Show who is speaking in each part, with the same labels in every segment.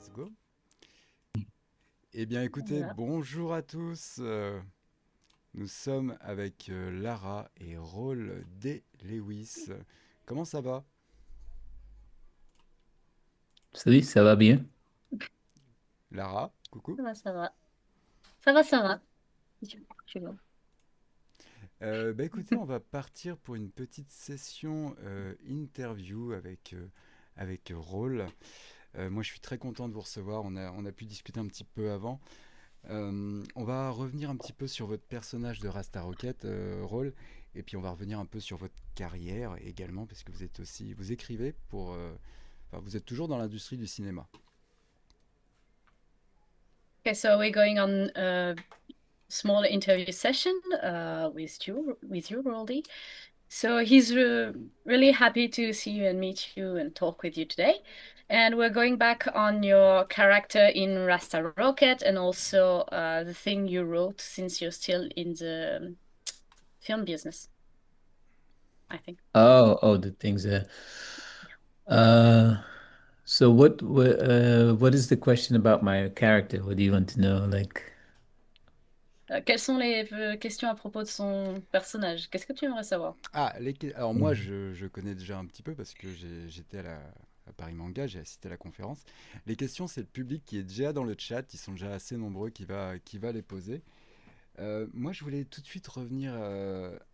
Speaker 1: Let's go. Eh bien, écoutez,
Speaker 2: Voilà.
Speaker 1: bonjour à tous. Nous sommes avec Lara et Rawle D. Lewis. Comment ça va?
Speaker 3: Salut, ça va bien?
Speaker 1: Lara, coucou.
Speaker 2: Ça va, ça va. Ça va, ça va. Tu vois.
Speaker 1: Écoutez, on va partir pour une petite session interview avec Rawle. Moi, je suis très content de vous recevoir. On a pu discuter un petit peu avant. On va revenir un petit peu sur votre personnage de Rasta Rockett, Rawle, et puis on va revenir un peu sur votre carrière également, parce que vous écrivez enfin, vous êtes toujours dans l'industrie du cinéma.
Speaker 2: Okay, so we're going on a small interview session with you, Rawle D. So he's really happy to see you and meet you and talk with you today. And we're going back on your character in Rasta Rockett and also the thing you wrote since you're still in the film business, I think.
Speaker 3: Oh, the things that. Uh, so what is the question about my character? What do you want to know? Like,
Speaker 2: Quelles sont les questions à propos de son personnage? Qu'est-ce que tu aimerais savoir?
Speaker 1: Alors moi, je connais déjà un petit peu parce que j'étais à Paris Manga, j'ai assisté à la conférence. Les questions, c'est le public qui est déjà dans le chat, ils sont déjà assez nombreux qui va les poser. Moi, je voulais tout de suite revenir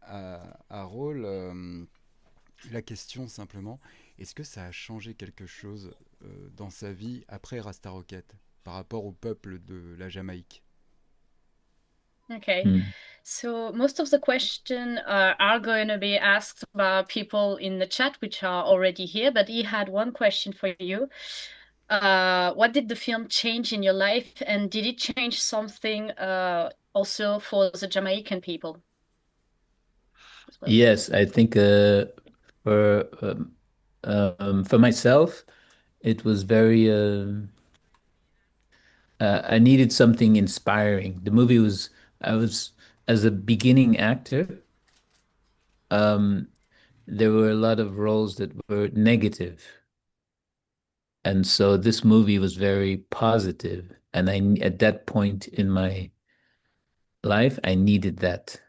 Speaker 1: à Rawle. La question simplement, est-ce que ça a changé quelque chose dans sa vie après Rasta Rockett par rapport au peuple de la Jamaïque?
Speaker 2: Okay,
Speaker 3: hmm.
Speaker 2: so most of the questions are going to be asked by people in the chat, which are already here. But he had one question for you. What did the film change in your life, and did it change something also for the Jamaican people as well?
Speaker 3: Yes, I think for for myself, it was very I needed something inspiring. The movie was I was as a beginning actor, um, there were a lot of roles that were negative. And so this movie was very positive, and at that point in my life, I needed that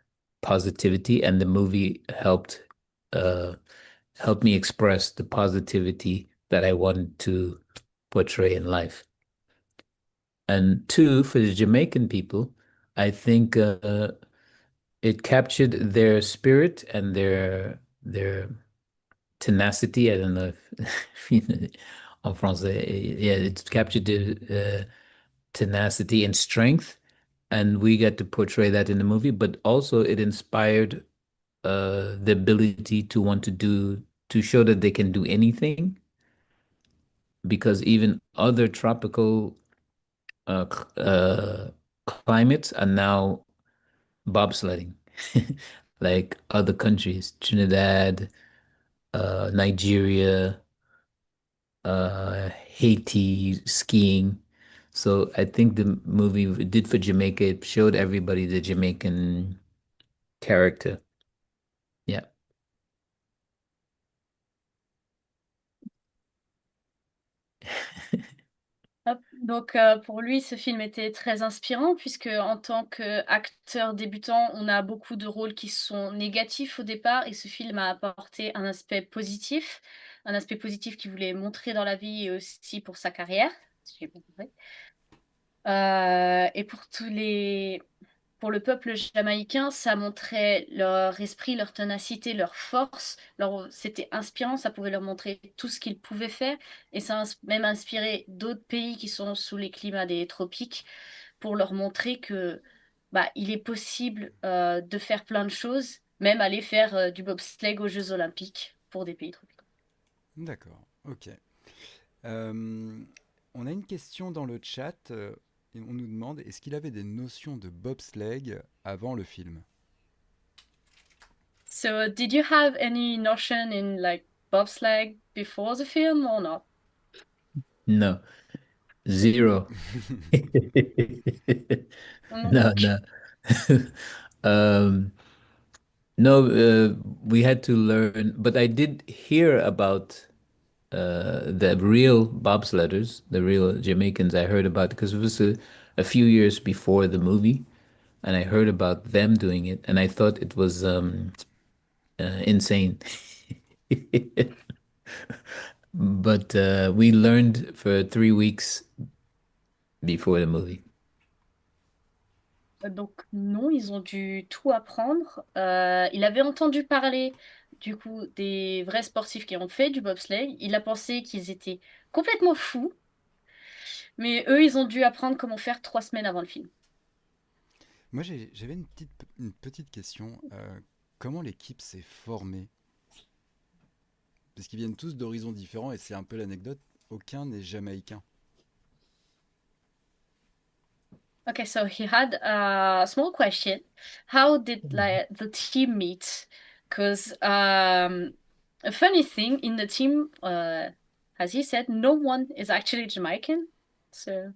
Speaker 3: positivity, and the movie uh helped me express the positivity that I wanted to portray in life. And two, for the Jamaican people, I think it captured their spirit and their tenacity. I don't know if en français, yeah, it captured the tenacity and strength, and we get to portray that in the movie. But also, it inspired the ability to want to show that they can do anything, because even other tropical climates are now bobsledding, like other countries, Trinidad, Nigeria, Haiti, skiing. So I think the movie it did for Jamaica, it showed everybody the Jamaican character. Yeah.
Speaker 2: Hop. Donc pour lui, ce film était très inspirant puisque en tant qu'acteur débutant, on a beaucoup de rôles qui sont négatifs au départ et ce film a apporté un aspect positif qu'il voulait montrer dans la vie et aussi pour sa carrière, si j'ai bien compris. Et pour le peuple jamaïcain, ça montrait leur esprit, leur ténacité, leur force. C'était inspirant, ça pouvait leur montrer tout ce qu'ils pouvaient faire. Et ça a même inspiré d'autres pays qui sont sous les climats des tropiques pour leur montrer que bah, il est possible de faire plein de choses, même aller faire du bobsleigh aux Jeux Olympiques pour des pays tropicaux.
Speaker 1: D'accord, ok. Euh, on a une question dans le chat. Et on nous demande est-ce qu'il avait des notions de bobsleigh avant le film?
Speaker 2: So, did you have any notion in like bobsleigh before the film or not?
Speaker 3: No, zero.
Speaker 2: Moi
Speaker 3: No,
Speaker 2: donc.
Speaker 3: no. Um, no, we had to learn, but I did hear about the real bobsledders, the real Jamaicans I heard about because it was a few years before the movie, and I heard about them doing it, and I thought it was insane. But we learned for 3 weeks before the movie.
Speaker 2: Donc non, ils ont dû tout apprendre. Il avait entendu parler du coup des vrais sportifs qui ont fait du bobsleigh. Il a pensé qu'ils étaient complètement fous, mais eux, ils ont dû apprendre comment faire 3 semaines avant le film.
Speaker 1: Moi, j'avais une petite question. Comment l'équipe s'est formée? Parce qu'ils viennent tous d'horizons différents et c'est un peu l'anecdote. Aucun n'est jamaïcain.
Speaker 2: Okay, so he had a small question. How did like the team meet? Because a funny thing in the team, as he said, no one is actually Jamaican. So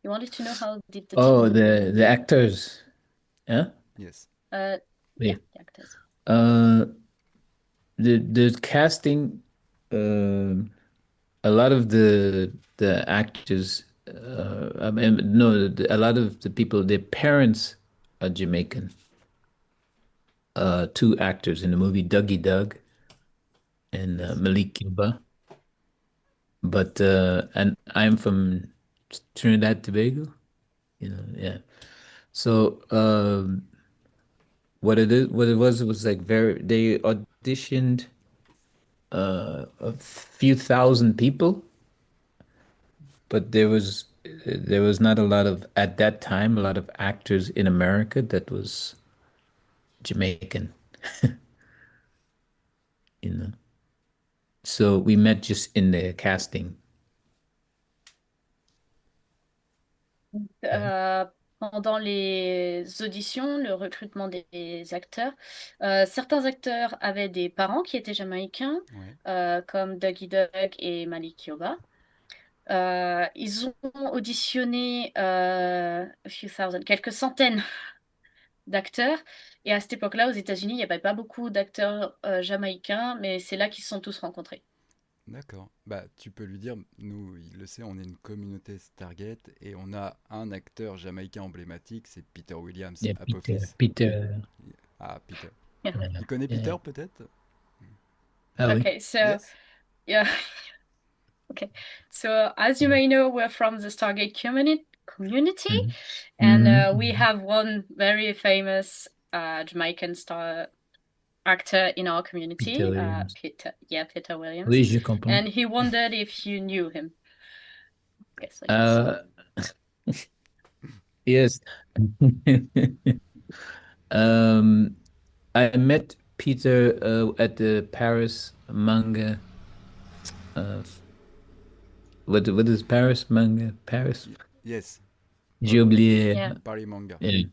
Speaker 2: he wanted to know how did the team
Speaker 3: Oh,
Speaker 2: meet?
Speaker 3: the actors, yeah?
Speaker 1: Yes.
Speaker 2: Yeah,
Speaker 3: Wait.
Speaker 2: the actors.
Speaker 3: Uh, the casting, um a lot of the actors, I mean, no, a lot of the people, their parents are Jamaican. Two actors in the movie, Dougie Doug and
Speaker 1: Yes.
Speaker 3: Malik Cuba. But and I'm from Trinidad, Tobago, yeah. So what it was like very they auditioned a few thousand people, but there was not a lot of at that time a lot of actors in America that was Jamaican, you know. So we met just in the casting. Yeah.
Speaker 2: Euh, Pendant les auditions, le recrutement des acteurs, certains acteurs avaient des parents qui étaient jamaïcains,
Speaker 1: Ouais.
Speaker 2: comme Dougie Doug et Malik Yoba. Ils ont auditionné a few thousand, quelques centaines d'acteurs. Et à cette époque-là, aux États-Unis, il n'y avait pas beaucoup d'acteurs jamaïcains, mais c'est là qu'ils se sont tous rencontrés.
Speaker 1: D'accord. Bah, tu peux lui dire, nous, il le sait, on est une communauté Stargate et on a un acteur jamaïcain emblématique, c'est Peter Williams,
Speaker 3: Yeah,
Speaker 1: Apophis.
Speaker 3: Peter.
Speaker 1: Ah, Peter.
Speaker 2: Yeah.
Speaker 1: Il connaît
Speaker 3: Yeah.
Speaker 1: Peter peut-être?
Speaker 3: Ah oui.
Speaker 2: Okay, so
Speaker 1: Yes?
Speaker 2: yeah, okay. So as you may know, we're from the Stargate community,
Speaker 3: Mhm.
Speaker 2: and we
Speaker 3: Mhm.
Speaker 2: have one very famous Jamaican star actor in our
Speaker 3: Peter
Speaker 2: community,
Speaker 3: Williams.
Speaker 2: Peter Williams,
Speaker 3: Oui, je comprends.
Speaker 2: and he wondered if you knew him. Okay, so yes.
Speaker 3: Uh, yes. Um, I met Peter at the Paris manga. Uh, what is Paris manga? Paris?
Speaker 1: Yes.
Speaker 3: J'ai
Speaker 1: Pa-
Speaker 3: oublié.
Speaker 2: Yeah.
Speaker 1: Paris Manga.
Speaker 3: Yeah,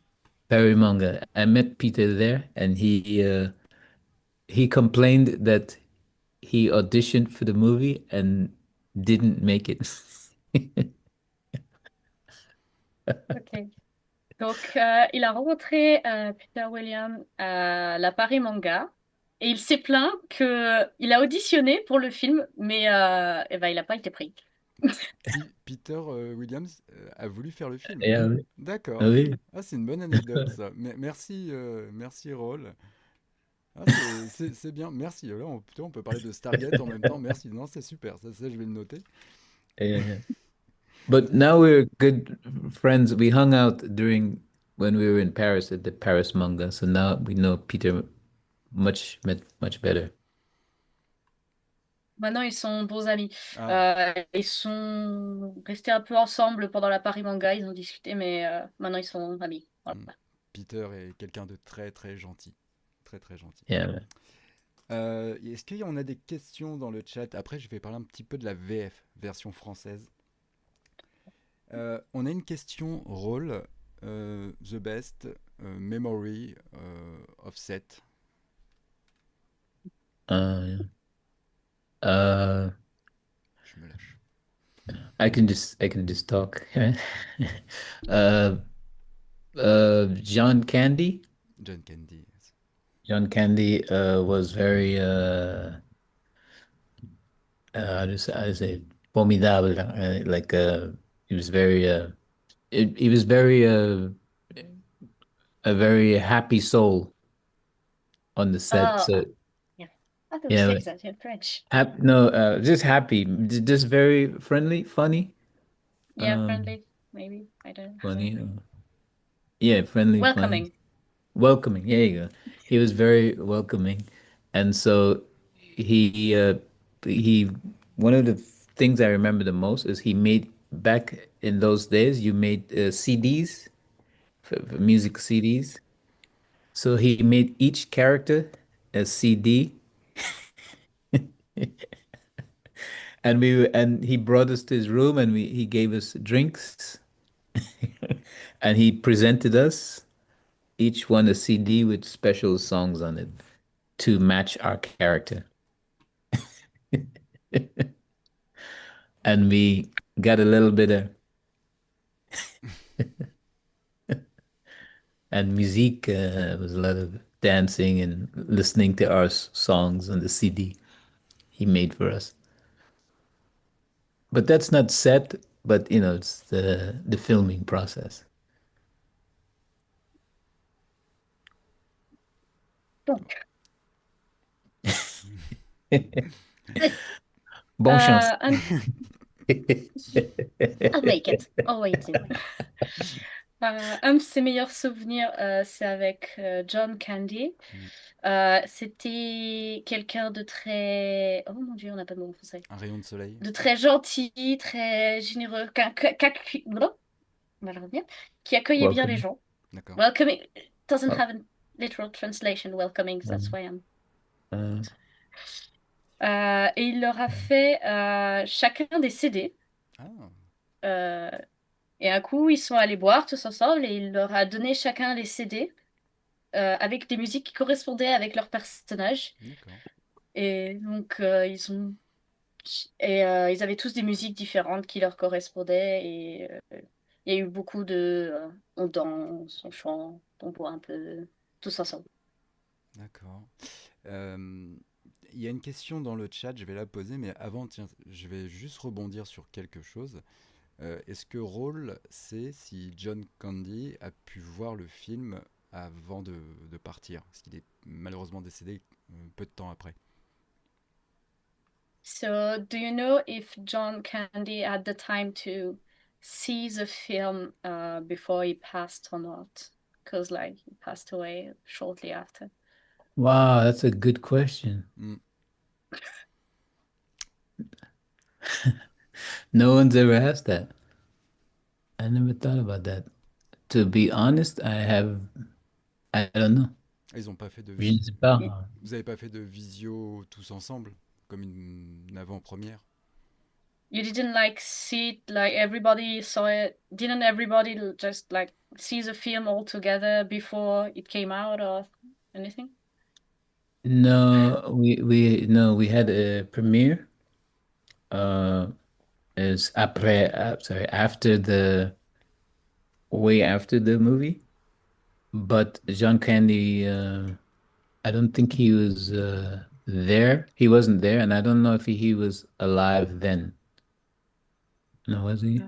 Speaker 3: Paris manga. I met Peter there, and he complained that he auditioned for the movie and didn't make it.
Speaker 2: Ok. Donc, il a rencontré Peter Williams à la Paris Manga et il s'est plaint que il a auditionné pour le film, mais eh ben, il n'a pas été pris.
Speaker 1: Peter Williams a voulu faire le film.
Speaker 3: Yeah, oui.
Speaker 1: D'accord.
Speaker 3: Oui.
Speaker 1: Ah, c'est une bonne anecdote ça. Merci, merci Rawle. Ah, c'est bien. Merci. Là, putain, on peut parler de Stargate en même temps. Merci. Non, c'est super. Ça, je vais le noter.
Speaker 3: Yeah. But now we're good friends. We hung out during when we were in Paris at the Paris manga, so now we know Peter much better.
Speaker 2: Maintenant, ils sont bons amis.
Speaker 1: Ah,
Speaker 2: Ils sont restés un peu ensemble pendant la Paris Manga, ils ont discuté, mais maintenant, ils sont amis. Voilà.
Speaker 1: hmm. Peter est quelqu'un de très très gentil. Très très gentil.
Speaker 3: Yeah.
Speaker 1: Est-ce qu'on a des questions dans le chat? Après, je vais parler un petit peu de la VF, version française. On a une question rôle. The best memory offset.
Speaker 3: Uh, uh,
Speaker 1: Je me lâche.
Speaker 3: I can just talk. Uh, John Candy.
Speaker 1: John Candy.
Speaker 3: John Candy was very how to say, formidable. Like he was very he was very a very happy soul on the set.
Speaker 2: Oh,
Speaker 3: So
Speaker 2: yeah. How do we
Speaker 3: yeah,
Speaker 2: say that in French?
Speaker 3: no, just happy, just very friendly, funny,
Speaker 2: Yeah,
Speaker 3: um,
Speaker 2: friendly, maybe. I don't know.
Speaker 3: funny. Yeah, friendly, funny,
Speaker 2: Welcoming.
Speaker 3: welcoming. There you go. He was very welcoming, and so he he one of the things I remember the most is he made back in those days. You made CDs for music CDs. So he made each character a CD, and he brought us to his room, and he gave us drinks, and he presented us each one a CD with special songs on it to match our character. And we got a little bit of and music was a lot of dancing and listening to our songs on the CD he made for us. But that's not set, but it's the filming process.
Speaker 2: Donc,
Speaker 3: Bon chance.
Speaker 2: un... I'll make it. Oh, wait. Un de ses meilleurs souvenirs, c'est avec John Candy.
Speaker 1: Mm.
Speaker 2: C'était quelqu'un de très... Oh mon Dieu, on n'a pas de mot en français.
Speaker 1: Un rayon de soleil.
Speaker 2: De très gentil, très généreux, on va le revenir, qui accueillait bien les
Speaker 3: Welcome.
Speaker 2: gens.
Speaker 1: D'accord.
Speaker 2: Welcoming doesn't
Speaker 3: Oh,
Speaker 2: have a literal translation. Welcoming, that's why I'm...
Speaker 3: uh,
Speaker 2: Et il leur a fait chacun des CD.
Speaker 1: Ah,
Speaker 2: Euh, et un coup, ils sont allés boire tous ensemble et il leur a donné chacun les CD avec des musiques qui correspondaient avec leurs personnages.
Speaker 1: d'accord.
Speaker 2: Et donc, ils avaient tous des musiques différentes qui leur correspondaient. Et il y a eu beaucoup de... on danse, on chante, on boit un peu, tous ensemble.
Speaker 1: D'accord. Il y a une question dans le chat, je vais la poser, mais avant, tiens, je vais juste rebondir sur quelque chose. Est-ce que Rawle sait si John Candy a pu voir le film avant de partir? Parce qu'il est malheureusement décédé peu de temps après.
Speaker 2: So, do you know if John Candy had the time to see the film before he passed or not? Because, like, he passed away shortly after.
Speaker 3: wow, that's a good question.
Speaker 1: Mm.
Speaker 3: No one's ever asked that. I never thought about that. To be honest, I don't know.
Speaker 1: Ils ont pas fait de
Speaker 3: Je ne
Speaker 1: vi-
Speaker 3: sais pas.
Speaker 2: You,
Speaker 1: Vous avez pas fait de visio tous ensemble, comme une avant-première?
Speaker 2: you didn't like see it, like everybody saw it. Didn't everybody just like see the film all together before it came out or anything?
Speaker 3: No, we had a premiere. Uh, is après, sorry, after the way after the movie. But John Candy, I don't think he was there. He wasn't there, and I don't know if he was alive then. No, was he?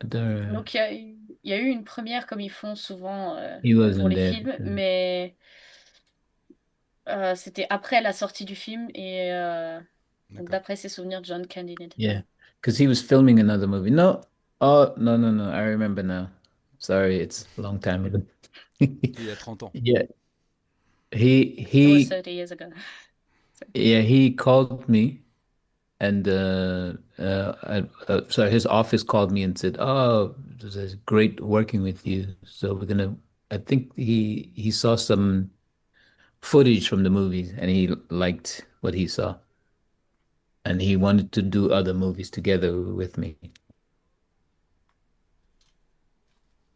Speaker 3: There,
Speaker 2: Donc, il y a eu une première comme ils font souvent
Speaker 3: he
Speaker 2: pour
Speaker 3: wasn't
Speaker 2: les
Speaker 3: there.
Speaker 2: films, mais c'était après la sortie du film et donc
Speaker 1: D'accord.
Speaker 2: d'après ses souvenirs, John Candy n'était pas
Speaker 3: Yeah,
Speaker 2: là.
Speaker 3: because he was filming another movie. No, oh no, no, no. I remember now. Sorry, it's a long time ago.
Speaker 1: C'était il y a 30 ans.
Speaker 3: Yeah, he
Speaker 2: It was
Speaker 3: he
Speaker 2: 30 years ago. So,
Speaker 3: yeah he called me and so his office called me and said, "Oh, this is great working with you. So we're gonna." I think he saw some footage from the movies and he liked what he saw, and he wanted to do other movies together with me.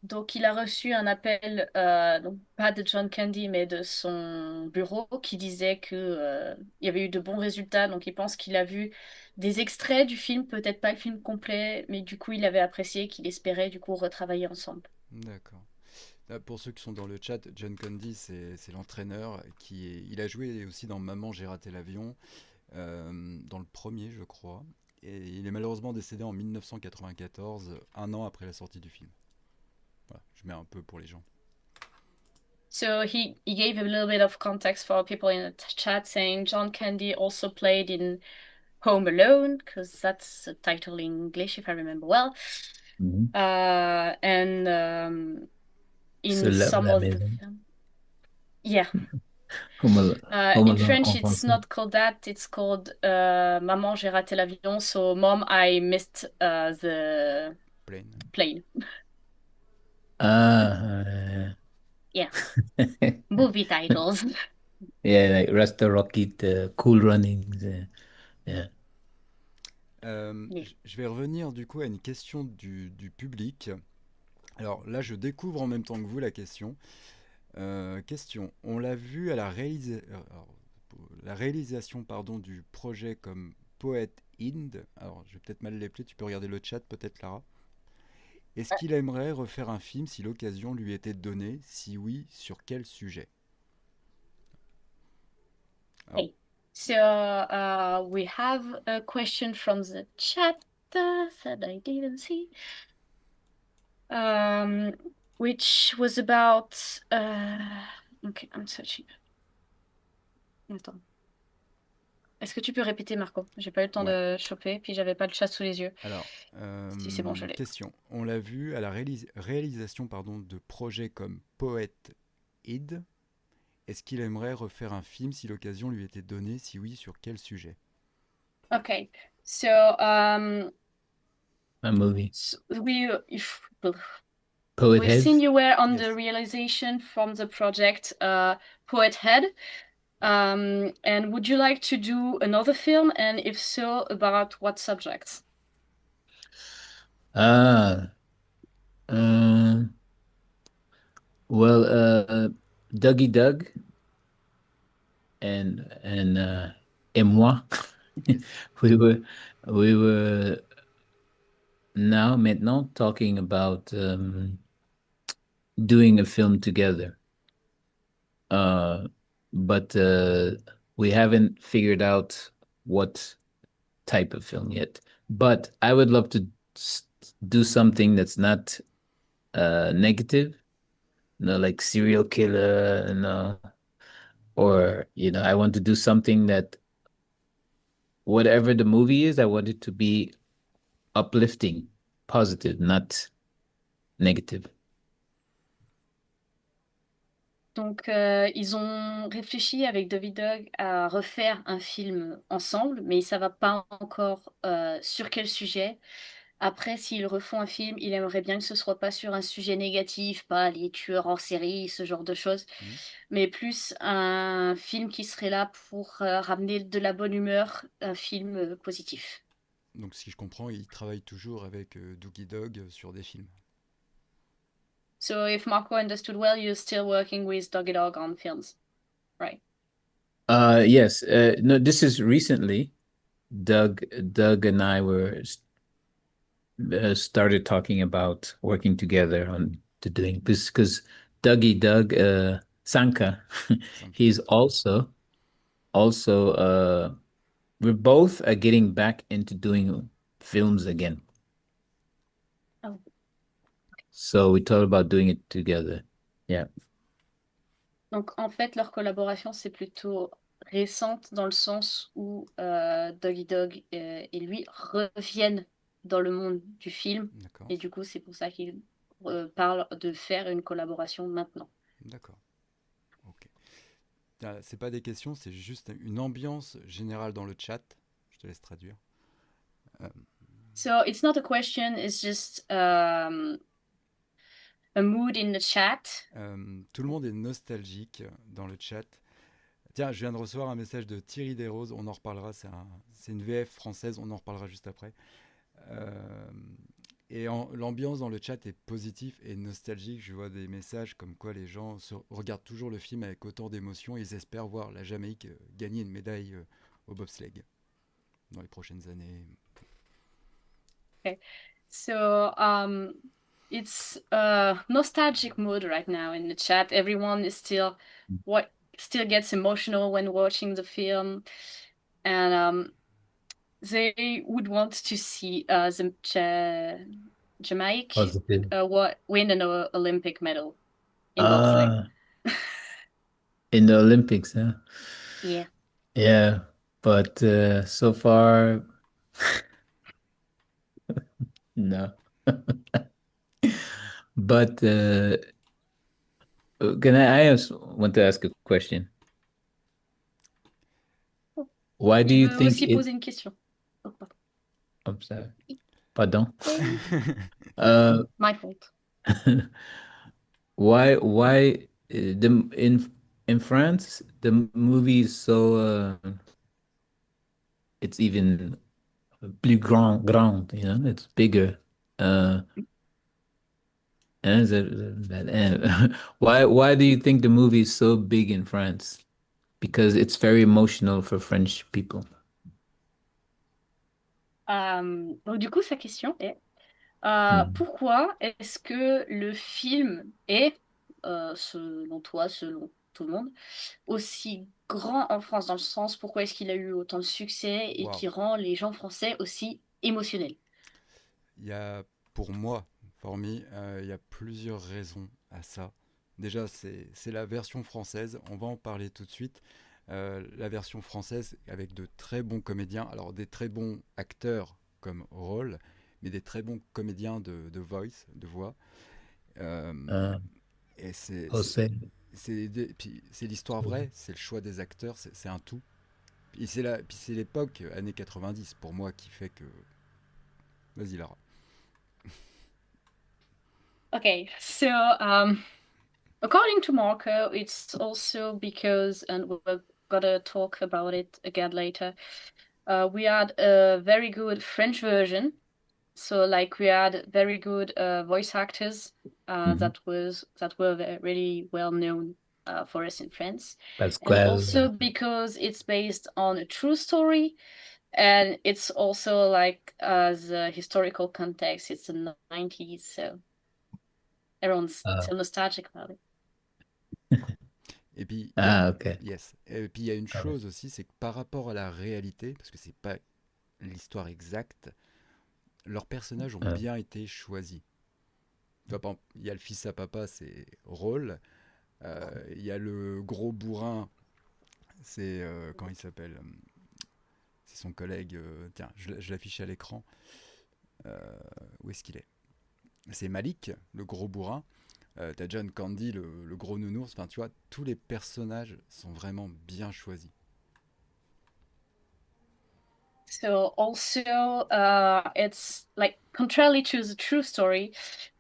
Speaker 2: donc il a reçu un appel, donc pas de John Candy, mais de son bureau qui disait que il y avait eu de bons résultats. Donc il pense qu'il a vu des extraits du film, peut-être pas le film complet, mais du coup il avait apprécié, qu'il espérait du coup retravailler ensemble.
Speaker 1: D'accord. Là, pour ceux qui sont dans le chat, John Candy, c'est l'entraîneur il a joué aussi dans Maman, j'ai raté l'avion. dans le premier, je crois. Et il est malheureusement décédé en 1994, un an après la sortie du film. Voilà, je mets un peu pour les gens.
Speaker 2: So he gave a little bit of context for people in the chat, saying John Candy also played in Home Alone, because that's the title in English, if I remember well.
Speaker 3: Mhm.
Speaker 2: And
Speaker 3: Se
Speaker 2: in
Speaker 3: lève
Speaker 2: some
Speaker 3: la
Speaker 2: of the
Speaker 3: maison.
Speaker 2: film. Yeah.
Speaker 3: Home
Speaker 2: In
Speaker 3: Alone
Speaker 2: French,
Speaker 3: en
Speaker 2: it's
Speaker 3: français.
Speaker 2: not called that. It's called Maman, j'ai raté l'avion. So, Mom, I missed the
Speaker 1: Plain.
Speaker 2: plane.
Speaker 3: Ah,
Speaker 2: Yeah. Movie titles.
Speaker 3: yeah, like Rasta Rockett, Cool Runnings. Yeah.
Speaker 2: Yeah.
Speaker 1: Je vais revenir du coup à une question du public. Alors là, je découvre en même temps que vous la question. Question. On l'a vu à la réalisation pardon, du projet comme poète Inde. Alors, je vais peut-être mal l'appeler. Tu peux regarder le chat, peut-être, Lara. Est-ce qu'il aimerait refaire un film si l'occasion lui était donnée? Si oui, sur quel sujet? Alors,
Speaker 2: Okay. So we have a question from the chat that I didn't see, which was about. Okay, I'm searching. Attends. Est-ce que tu peux répéter, Marco? J'ai pas eu le temps
Speaker 1: ouais.
Speaker 2: de choper, puis j'avais pas le chat sous les yeux.
Speaker 1: Alors,
Speaker 2: Si c'est bon, je l'ai.
Speaker 1: question. On l'a vu à la réalisation pardon, de projets comme Poète Id. Est-ce qu'il aimerait refaire un film si l'occasion lui était donnée? Si oui, sur quel sujet?
Speaker 2: Okay, so
Speaker 3: A movie. Poet
Speaker 2: we've seen
Speaker 3: Heads.
Speaker 2: you were on
Speaker 1: Yes.
Speaker 2: the realization from the project Poet Head. And would you like to do another film? And if so, about what subject?
Speaker 3: Ah, well, Dougie Doug et moi,
Speaker 1: Yes.
Speaker 3: we were maintenant talking about doing a film together. But we haven't figured out what type of film yet. But I would love to do something that's not negative, like serial killer, or I want to do something that whatever the movie is, I want it to be uplifting, positive, not negative.
Speaker 2: Donc, ils ont réfléchi avec David Dog à refaire un film ensemble, mais ça va pas encore sur quel sujet. Après, s'ils refont un film, il aimerait bien que ce soit pas sur un sujet négatif, pas les tueurs en série, ce genre de choses, mais plus un film qui serait là pour ramener de la bonne humeur, un film positif.
Speaker 1: Donc, si je comprends, il travaille toujours avec Doogie Dog sur des films.
Speaker 2: So, if Marco understood well, you're still working with Doggy Dog on films, right?
Speaker 3: Yes. No, this is recently. Doug and I were started talking about working together on to doing this because Doug Sanka, he's also we're both getting back into doing films again.
Speaker 2: Oh.
Speaker 3: So we thought about doing it together. Yeah.
Speaker 2: Donc, en fait, leur collaboration, c'est plutôt récente dans le sens où Doggy Dog et lui reviennent dans le monde du film.
Speaker 1: D'accord.
Speaker 2: Et du coup, c'est pour ça qu'ils parlent de faire une collaboration maintenant.
Speaker 1: D'accord. Ok. C'est pas des questions, c'est juste une ambiance générale dans le chat. Je te laisse traduire.
Speaker 2: So, it's not a question, it's just a mood in the chat.
Speaker 1: Tout le monde est nostalgique dans le chat. Tiens, je viens de recevoir un message de Thierry Desroses, on en reparlera, c'est une VF française, on en reparlera juste après. Et l'ambiance dans le chat est positive et nostalgique. Je vois des messages comme quoi les gens regardent toujours le film avec autant d'émotion et ils espèrent voir la Jamaïque gagner une médaille au bobsleigh dans les prochaines années.
Speaker 2: Okay. So, it's a nostalgic mood right now in the chat. Everyone is still gets emotional when watching the film. and they would want to see Jamaica
Speaker 3: Positive.
Speaker 2: win an Olympic medal in bobsleigh.
Speaker 3: In the Olympics, huh?
Speaker 2: Yeah.
Speaker 3: Yeah, but so far, no. But I also want to ask a question. Why do
Speaker 2: Il
Speaker 3: you
Speaker 2: veut
Speaker 3: think
Speaker 2: aussi
Speaker 3: it?
Speaker 2: poser une question. Oh, pardon.
Speaker 3: I'm sorry. Pardon.
Speaker 2: Hey,
Speaker 3: Uh,
Speaker 2: my fault.
Speaker 3: why the in France the movie is so it's even plus grand, you know, it's bigger. Uh, why do you think the movie is so big in France? Because it's very emotional for French people.
Speaker 2: Donc du coup, sa question est
Speaker 3: Mm.
Speaker 2: pourquoi est-ce que le film est, selon toi, selon tout le monde, aussi grand en France, dans le sens pourquoi est-ce qu'il a eu autant de succès et
Speaker 1: Waouh.
Speaker 2: qui rend les gens français aussi émotionnels?
Speaker 1: Il y a, pour moi, Formi, il y a plusieurs raisons à ça. Déjà, c'est la version française. On va en parler tout de suite. La version française avec de très bons comédiens. Alors, des très bons acteurs comme Rawle, mais des très bons comédiens de voice, de voix. Euh,
Speaker 3: Uh,
Speaker 1: et
Speaker 3: Jose.
Speaker 1: puis c'est l'histoire vraie, c'est le choix des acteurs, c'est un tout. Puis c'est l'époque, années 90, pour moi, qui fait que... Vas-y, Lara.
Speaker 2: Okay, so according to Marco, it's also because, and we're gonna talk about it again later, we had a very good French version. So like we had very good voice actors
Speaker 3: Mhm.
Speaker 2: that were really well known for us in France, and
Speaker 3: Pasquale.
Speaker 2: also because it's based on a true story, and it's also like as a historical context. It's the 90s, so everyone's
Speaker 3: Uh,
Speaker 2: still nostalgic about it.
Speaker 1: Et puis,
Speaker 3: ok.
Speaker 1: yes. Et puis il y a une
Speaker 3: Ah ouais.
Speaker 1: chose aussi, c'est que par rapport à la réalité, parce que c'est pas l'histoire exacte, leurs personnages ont
Speaker 3: Ah,
Speaker 1: bien été choisis. Tu vois, par exemple, il y a le fils à papa, c'est Rawle. Il y a le gros bourrin, c'est comment il s'appelle, c'est son collègue. Tiens, je l'affiche à l'écran. Où est-ce qu'il est? C'est Malik, le gros bourrin. T'as John Candy, le gros nounours. Enfin, tu vois, tous les personnages sont vraiment bien choisis.
Speaker 2: So also, it's like contrarily to the true story,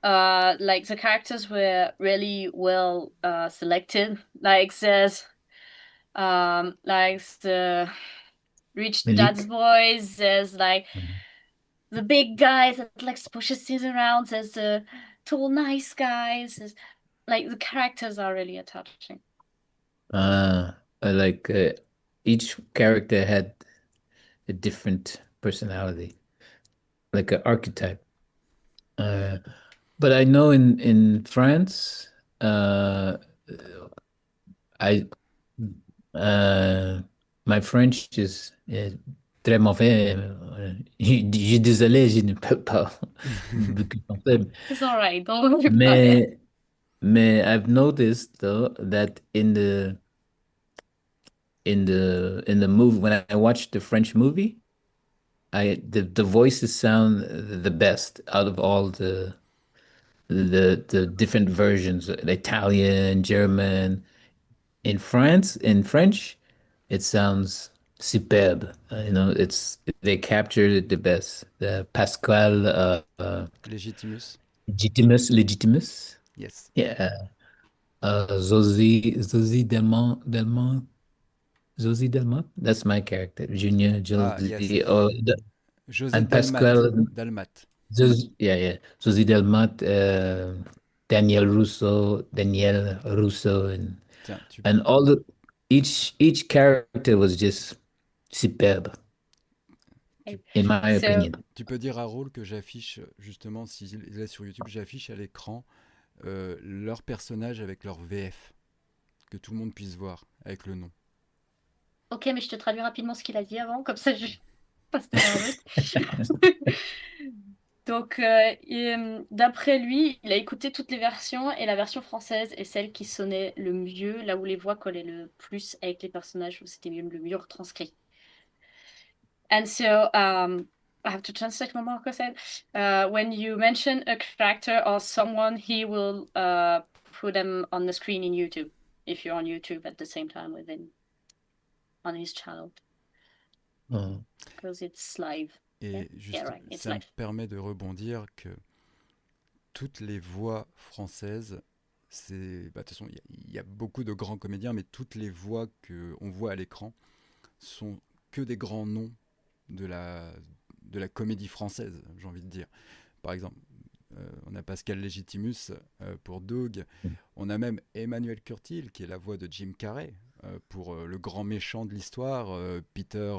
Speaker 2: like the characters were really well selected. Like the rich dad's
Speaker 3: Malik.
Speaker 2: boys. There's like
Speaker 3: Mhm.
Speaker 2: the big guys that like pushes things around. There's the tall, nice guys. Like the characters are really attaching.
Speaker 3: Like each character had a different personality, like an archetype. Uh, but I know in France, I my French is très mauvais. Je suis désolé, je ne peux pas beaucoup français.
Speaker 2: It's all right. Don't worry about it.
Speaker 3: Mais I've noticed though that in the movie when I watched the French movie, the voices sound the best out of all the different versions, Italian, German. In French, it sounds superb. You know, it's they captured it the best. The Pascal
Speaker 1: Legitimus.
Speaker 3: Legitimus.
Speaker 1: Yes.
Speaker 3: Yeah. Zosie Delmont. That's my character. Junior
Speaker 1: Ah, yes.
Speaker 3: Josie.
Speaker 1: José
Speaker 3: And
Speaker 1: Dalmat.
Speaker 3: Pascal.
Speaker 1: Dalmat.
Speaker 3: Yeah, yeah. Josie Delmont. Daniel Russo,
Speaker 1: Tiens,
Speaker 3: and all the each character was just superb,
Speaker 1: tu,
Speaker 3: in my
Speaker 2: So
Speaker 3: opinion.
Speaker 1: tu peux dire à Raoul que j'affiche, justement, s'il est sur YouTube, j'affiche à l'écran leurs personnages avec leur VF, que tout le monde puisse voir, avec le nom.
Speaker 2: Ok, mais je te traduis rapidement ce qu'il a dit avant, comme ça je passe dans la note. Donc, d'après lui, il a écouté toutes les versions et la version française est celle qui sonnait le mieux, là où les voix collaient le plus avec les personnages, où c'était le mieux retranscrit. And so, I have to translate what Marco said. When you mention a character or someone, he will put them on the screen in YouTube, if you're on YouTube at the same time with him on his channel,
Speaker 3: Oh.
Speaker 2: because it's live. Yeah,
Speaker 1: Et
Speaker 2: yeah,
Speaker 1: juste,
Speaker 2: right, it's
Speaker 1: ça me
Speaker 2: live.
Speaker 1: permet de rebondir que toutes les voix françaises, c'est, bah, de toute façon, il y a beaucoup de grands comédiens, mais toutes les voix que on voit à l'écran sont que des grands noms de la comédie française, j'ai envie de dire. Par exemple, on a Pascal Légitimus pour Doug, on a même Emmanuel Curtil qui est la voix de Jim Carrey pour le grand méchant de l'histoire, Peter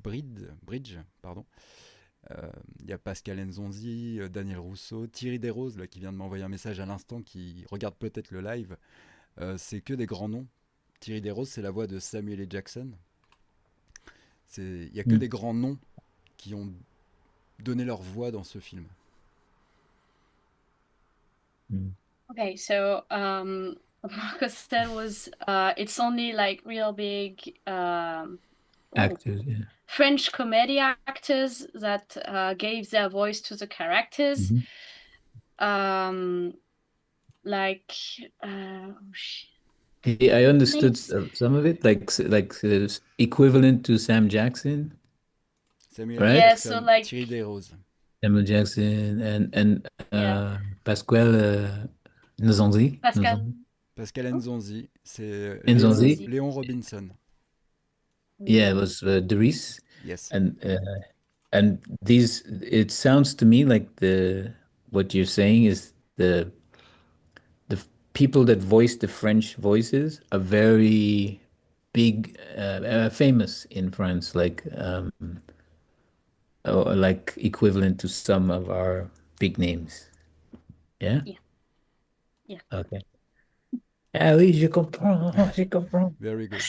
Speaker 1: Bridge, pardon. Il y a Pascal Nzonzi, Daniel Rousseau, Thierry Desroses là, qui vient de m'envoyer un message à l'instant, qui regarde peut-être le live. C'est que des grands noms. Thierry Desroses, c'est la voix de Samuel L. Jackson. Il n'y a que
Speaker 3: Mm.
Speaker 1: des grands noms qui ont donné leur voix dans ce film.
Speaker 3: Mm.
Speaker 2: Okay, so what Marco said was it's only like real big
Speaker 3: Actors, yeah.
Speaker 2: French comedy actors that gave their voice to the characters.
Speaker 3: Mhm.
Speaker 2: Like
Speaker 3: Yeah, I understood
Speaker 2: names.
Speaker 3: some of it, equivalent to Sam Jackson,
Speaker 1: Samuel L.
Speaker 3: right?
Speaker 2: Yeah, so
Speaker 1: Jackson,
Speaker 2: like
Speaker 1: Thierry Desroses.
Speaker 3: Samuel Jackson and
Speaker 2: yeah,
Speaker 3: Pasquale Nzonzi.
Speaker 2: Pascal
Speaker 1: Pascal Nzonzi, c'est
Speaker 3: Nzonzi.
Speaker 2: Nzonzi.
Speaker 1: Léon Robinson.
Speaker 3: Yeah, it was Dries.
Speaker 1: Yes.
Speaker 3: And these, it sounds to me like the what you're saying is the people that voice the French voices are very big, famous in France, like equivalent to some of our big names. Yeah.
Speaker 2: Yeah, yeah.
Speaker 3: Okay. Ah oui, je comprends, je comprends.
Speaker 1: Very good.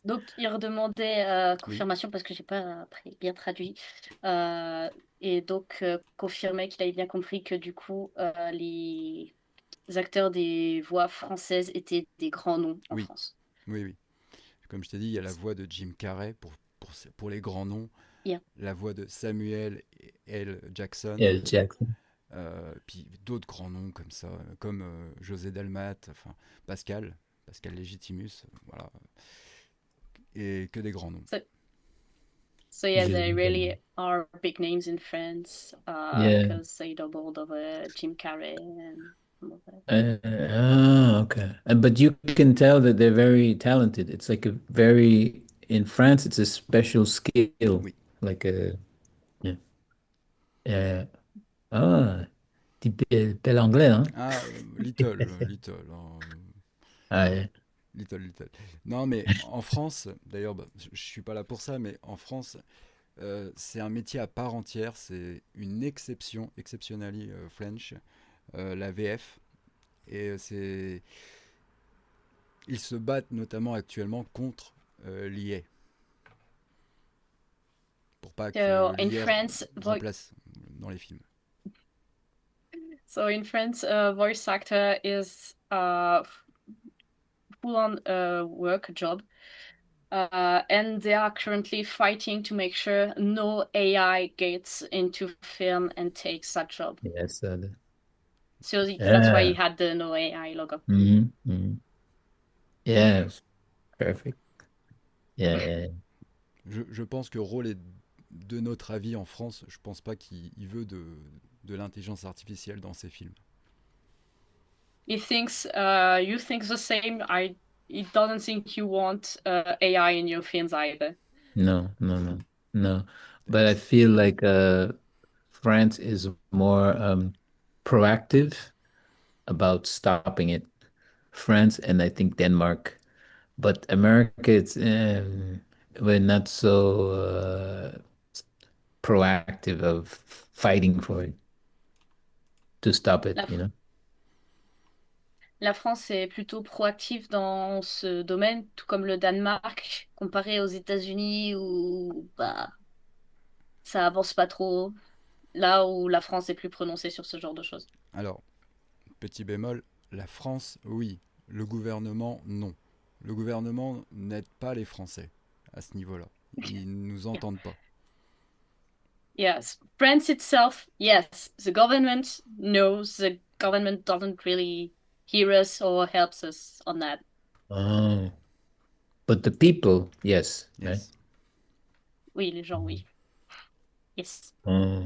Speaker 2: Donc, il redemandait
Speaker 1: Oui.
Speaker 2: confirmation parce que j'ai pas bien traduit. Et donc, confirmait qu'il avait bien compris que du coup, les acteurs des voix françaises étaient des grands noms en
Speaker 1: Oui.
Speaker 2: France.
Speaker 1: Oui, oui. Comme je t'ai dit, il y a la voix de Jim Carrey pour les grands noms,
Speaker 2: Yeah.
Speaker 1: la voix de Samuel L. Jackson,
Speaker 3: Yeah, Jackson.
Speaker 1: puis d'autres grands noms comme ça, comme José Dalmat, enfin Pascal Légitimus, voilà, et que des grands noms.
Speaker 2: So yeah,
Speaker 3: Je-
Speaker 2: they really are big names in France
Speaker 3: Yeah.
Speaker 2: because they doubled over Jim Carrey and some of that.
Speaker 3: Okay. But you can tell that they're very talented. It's like a very, in France, it's a special skill.
Speaker 1: Oui.
Speaker 3: Like a, yeah. Ah, bel anglais, hein?
Speaker 1: Ah, little, hein,
Speaker 3: Ah, yeah.
Speaker 1: little. Non, mais en France, d'ailleurs, bah, je suis pas là pour ça, mais en France, c'est un métier à part entière, c'est une exception, exceptionally French, la VF. Et ils se battent notamment actuellement contre l'IA, pour pas
Speaker 2: So
Speaker 1: que
Speaker 2: in
Speaker 1: l'IA
Speaker 2: France,
Speaker 1: remplace dans les films.
Speaker 2: so in France, voice actor is full-on work job. And they are currently fighting to make sure no AI gets into film and takes that job.
Speaker 3: Yes.
Speaker 2: So that's why he
Speaker 3: Yeah.
Speaker 2: had the no AI logo.
Speaker 3: Yes. Perfect. Yeah, yeah.
Speaker 1: Je pense que Rawle est de notre avis en France, je pense pas qu'il veut de l'intelligence artificielle dans ses films.
Speaker 2: He thinks you think the same. He doesn't think you want AI in your films either.
Speaker 3: No, no, no, no. But I feel like France is more proactive about stopping it. France and I think Denmark. But America, we're not so proactive of fighting for it to stop it,
Speaker 2: La,
Speaker 3: you know?
Speaker 2: La France est plutôt proactive dans ce domaine, tout comme le Danemark, comparé aux États-Unis où bah, ça avance pas trop, là où la France est plus prononcée sur ce genre de choses.
Speaker 1: Alors, petit bémol, la France, oui. Le gouvernement, non. Le gouvernement n'aide pas les Français à ce niveau-là. Ils ne nous
Speaker 2: Yeah.
Speaker 1: entendent pas.
Speaker 2: Yes, France itself, yes, the government knows the government doesn't really hear us or helps us on that.
Speaker 3: Oh, but the people, yes, right?
Speaker 1: Yes.
Speaker 2: Oui, les gens, oui. Yes.
Speaker 3: Oh.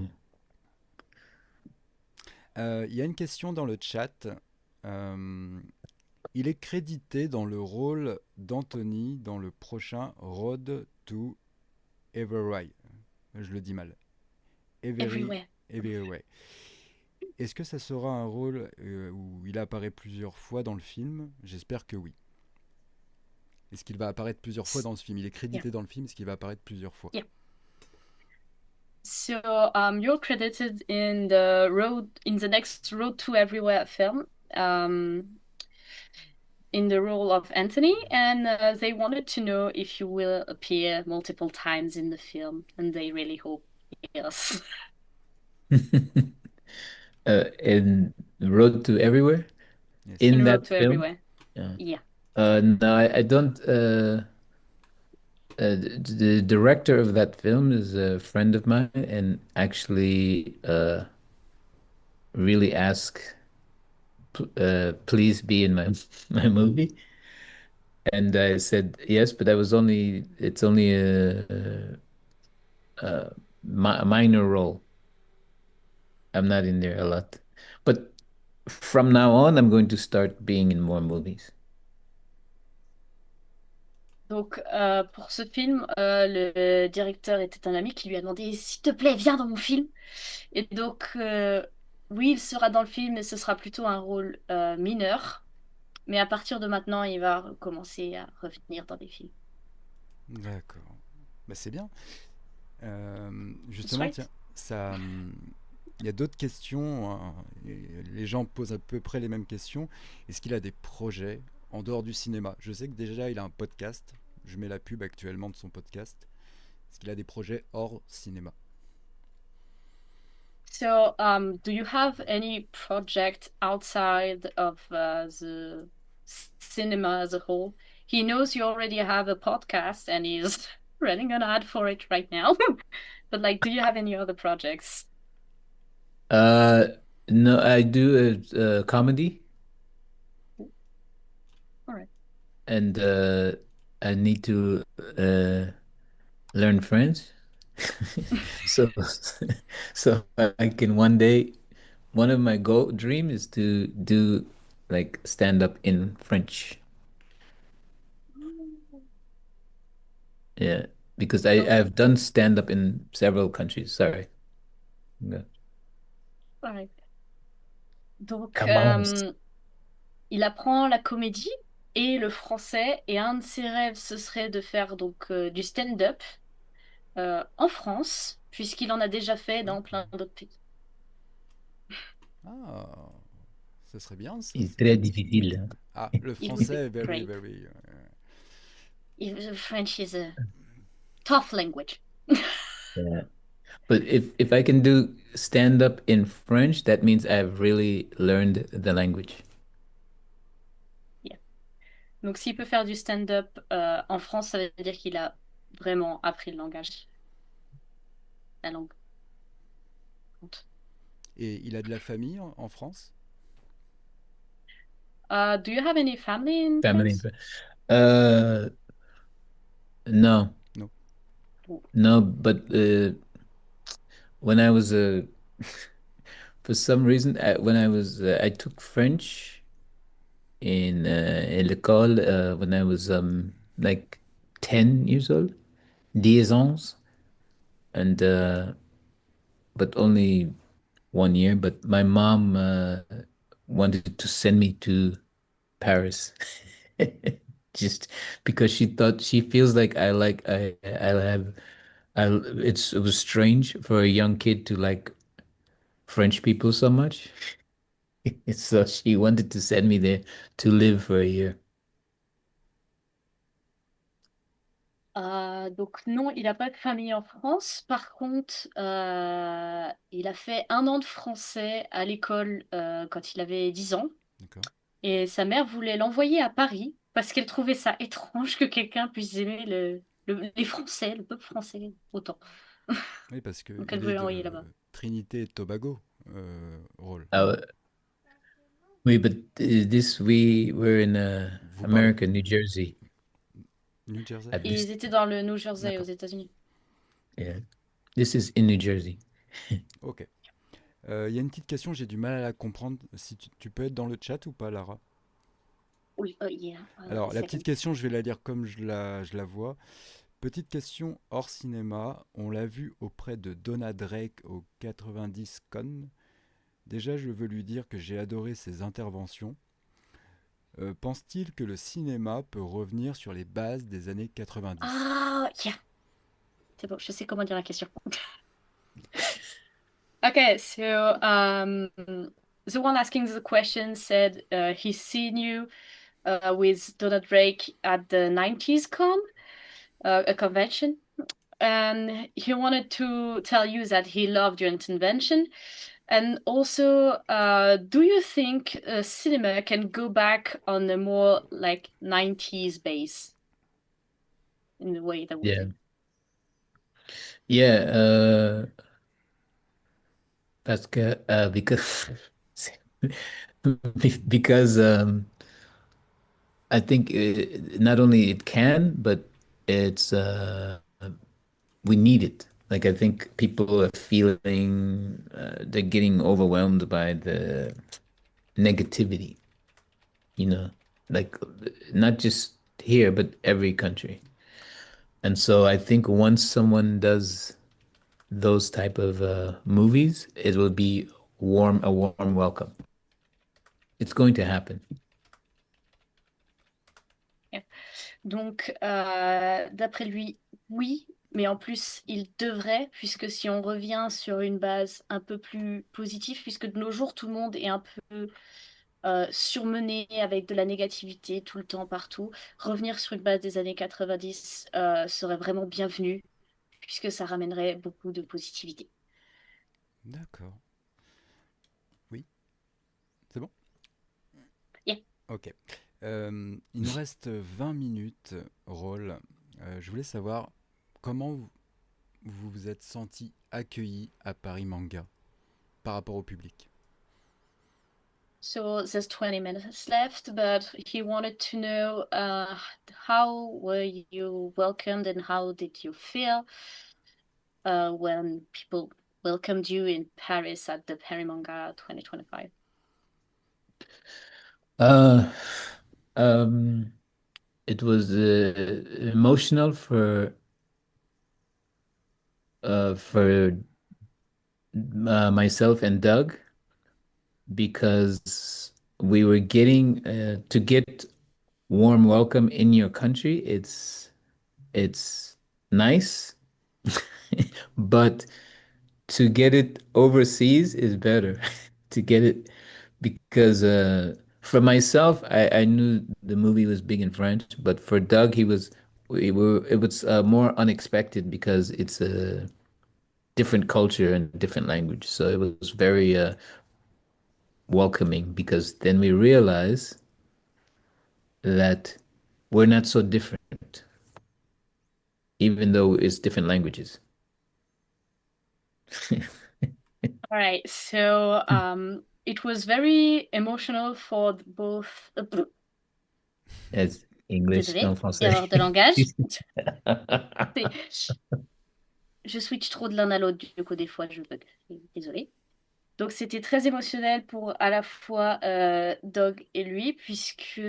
Speaker 1: Il y a une question dans le chat. Euh, il est crédité dans le rôle d'Anthony dans le prochain Road to Everywhere. Je le dis mal.
Speaker 2: Everywhere.
Speaker 1: Everywhere. Est-ce que ça sera un rôle où il apparaît plusieurs fois dans le film? J'espère que oui. Est-ce qu'il va apparaître plusieurs fois dans ce film? Il est
Speaker 2: Yeah.
Speaker 1: crédité dans le film, est-ce qu'il va apparaître plusieurs fois?
Speaker 2: Yeah. So you're credited in the next Road to Everywhere film, in the role of Anthony, and they wanted to know if you will appear multiple times in the film, and they really hope yes.
Speaker 3: In Road to Everywhere,
Speaker 1: Yes.
Speaker 3: in
Speaker 2: In Road
Speaker 3: that
Speaker 2: to
Speaker 3: film.
Speaker 2: Everywhere.
Speaker 3: Yeah.
Speaker 2: Yeah.
Speaker 3: No, I don't. The director of that film is a friend of mine, and actually, really asked, please be in my my movie. And I said yes, but it's only a minor role. I'm not in there a lot. But from now on, I'm going to start being in more movies.
Speaker 2: Donc, pour ce film, le directeur était un ami qui lui a demandé, s'il te plaît, viens dans mon film. Et donc, oui, il sera dans le film, mais ce sera plutôt un rôle mineur. Mais à partir de maintenant, il va commencer à revenir dans des films.
Speaker 1: D'accord. Bah, c'est bien.
Speaker 2: That's
Speaker 1: Justement, tiens,
Speaker 2: right.
Speaker 1: ça, il y a d'autres questions, hein, et les gens posent à peu près les mêmes questions. Est-ce qu'il a des projets en dehors du cinéma? Je sais que déjà il a un podcast. Je mets la pub actuellement de son podcast. Est-ce qu'il a des projets hors cinéma?
Speaker 2: So, do you have any project outside of the cinema as a whole? He knows you already have a podcast and he's running an ad for it right now. But like, do you have any other projects?
Speaker 3: Uh, no, I do a comedy,
Speaker 2: All right.
Speaker 3: and I need to learn French. So, so I can one day, one of my goal dream is to do like stand up in French. Yeah, because
Speaker 2: Donc,
Speaker 3: I've done stand up in several countries. Sorry. Yeah.
Speaker 2: all right. Donc,
Speaker 3: Come on.
Speaker 2: il apprend la comédie et le français. Et un de ses rêves, ce serait de faire donc du stand-up en France, puisqu'il en a déjà fait dans plein d'autres pays.
Speaker 1: Ah, ce serait bien ça.
Speaker 3: C'est très difficile.
Speaker 1: Ah, le
Speaker 2: It would be
Speaker 1: français, very,
Speaker 2: great.
Speaker 1: very.
Speaker 2: French is a tough language.
Speaker 3: Yeah. But if I can do stand up in French, that means I've really learned the language.
Speaker 2: Yeah. Donc, s'il peut faire du stand-up en France, ça veut dire qu'il a vraiment appris le langage, la langue.
Speaker 1: Et il a de la famille en France?
Speaker 2: Do you have any family in
Speaker 3: Family.
Speaker 2: France?
Speaker 3: Uh, no,
Speaker 1: Non.
Speaker 3: no, but when I was for some reason, when I was I took French in l'école when I was like 10 years old, 10 ans, and but only 1 year. But my mom wanted to send me to Paris. Just because she thought she feels like I have I it was strange for a young kid to like French people so much. So she wanted to send me there to live for a year.
Speaker 2: Donc non, il n'a pas de famille en France. Par contre, il a fait 1 an de français à l'école quand il avait 10 ans.
Speaker 1: D'accord.
Speaker 2: Et sa mère voulait l'envoyer à Paris parce qu'elle trouvait ça étrange que quelqu'un puisse aimer les Français, le peuple français, autant.
Speaker 1: Oui, parce
Speaker 2: Donc elle
Speaker 1: qu'il est
Speaker 2: voulait
Speaker 1: de
Speaker 2: l'envoyer là-bas.
Speaker 1: Trinité et Tobago, Rôle.
Speaker 3: Uh, oui, but this we were in
Speaker 1: Vous parlez
Speaker 3: America, New Jersey
Speaker 1: New Jersey?
Speaker 3: at
Speaker 2: Et
Speaker 3: this.
Speaker 2: ils étaient dans le New Jersey aux
Speaker 1: D'accord.
Speaker 2: États-Unis.
Speaker 3: Yeah, this is in New Jersey.
Speaker 1: Ok. Il y a une petite question, j'ai du mal à la comprendre. Si tu peux être dans le chat ou pas, Lara?
Speaker 2: Oui, yeah,
Speaker 1: Alors, la petite
Speaker 2: second.
Speaker 1: question, je vais la lire comme je la vois. Petite question hors cinéma. On l'a vu auprès de Donna Drake au 90 Con. Déjà, je veux lui dire que j'ai adoré ses interventions. Pense-t-il que le cinéma peut revenir sur les bases des années 90?
Speaker 2: Ah, yeah. C'est bon, je sais comment dire la question. Okay, so the one asking the question said he's seen you with Donald Drake at the 90s con, a convention, and he wanted to tell you that he loved your intervention. And also, do you think cinema can go back on a more like 90s base in the way that we
Speaker 3: Yeah,
Speaker 2: do?
Speaker 3: yeah. That's good. Because because I think not only it can, but it's we need it. Like I think people are feeling they're getting overwhelmed by the negativity, you know, like not just here, but every country. And so I think once someone does those type of movies, it will be a warm welcome. It's going to happen.
Speaker 2: Yeah. Donc, d'après lui, oui, mais en plus, il devrait, puisque si on revient sur une base un peu plus positive, puisque de nos jours, tout le monde est un peu surmené avec de la négativité tout le temps, partout, revenir sur une base des années 90 serait vraiment bienvenu, puisque ça ramènerait beaucoup de positivité.
Speaker 1: D'accord. Oui, c'est bon?
Speaker 2: Yeah.
Speaker 1: Ok. Il nous reste 20 minutes, Rôle. Je voulais savoir comment vous vous êtes senti accueilli à Paris Manga par rapport au public.
Speaker 2: So there's 20 minutes left, but he wanted to know how were you welcomed and how did you feel when people welcomed you in Paris at the Paris Manga 2025?
Speaker 3: Uh, um, it was emotional for myself and Doug because we were getting to get warm welcome in your country. It's nice, but to get it overseas is better. To get it because for myself, I knew the movie was big in French, but for Doug, it was more unexpected because it's a different culture and different language. So it was very welcoming because then we realize that we're not so different, even though it's different languages.
Speaker 2: All right, so it was very emotional for both.
Speaker 3: As English,
Speaker 2: Désolée,
Speaker 3: non français.
Speaker 2: erreur de langage. Je switch trop de l'un à l'autre, du coup, des fois, je bug. Désolée. Donc c'était très émotionnel pour à la fois Dog et lui, puisque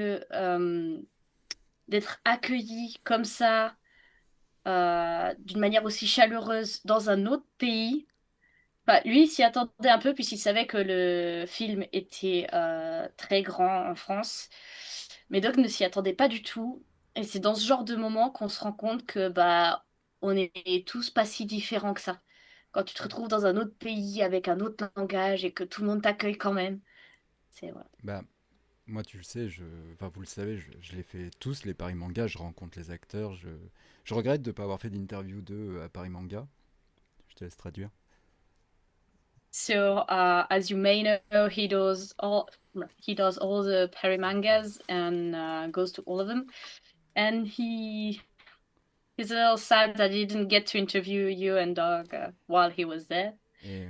Speaker 2: d'être accueilli comme ça, d'une manière aussi chaleureuse dans un autre pays, enfin, lui il s'y attendait un peu puisqu'il savait que le film était très grand en France, mais Dog ne s'y attendait pas du tout. Et c'est dans ce genre de moment qu'on se rend compte que bah on est tous pas si différents que ça. Quand tu te retrouves dans un autre pays avec un autre langage et que tout le monde t'accueille quand même. C'est voilà.
Speaker 1: Bah, moi, tu le sais, enfin, vous le savez, je les fais tous, les Paris Manga, je rencontre les acteurs. Je regrette de ne pas avoir fait d'interview d'eux à Paris Manga. Je te laisse traduire.
Speaker 2: So, as you may know, he does all the Perry mangas and goes to all of them. And he's a little sad that he didn't get to interview you and Doug while he was there.
Speaker 1: Et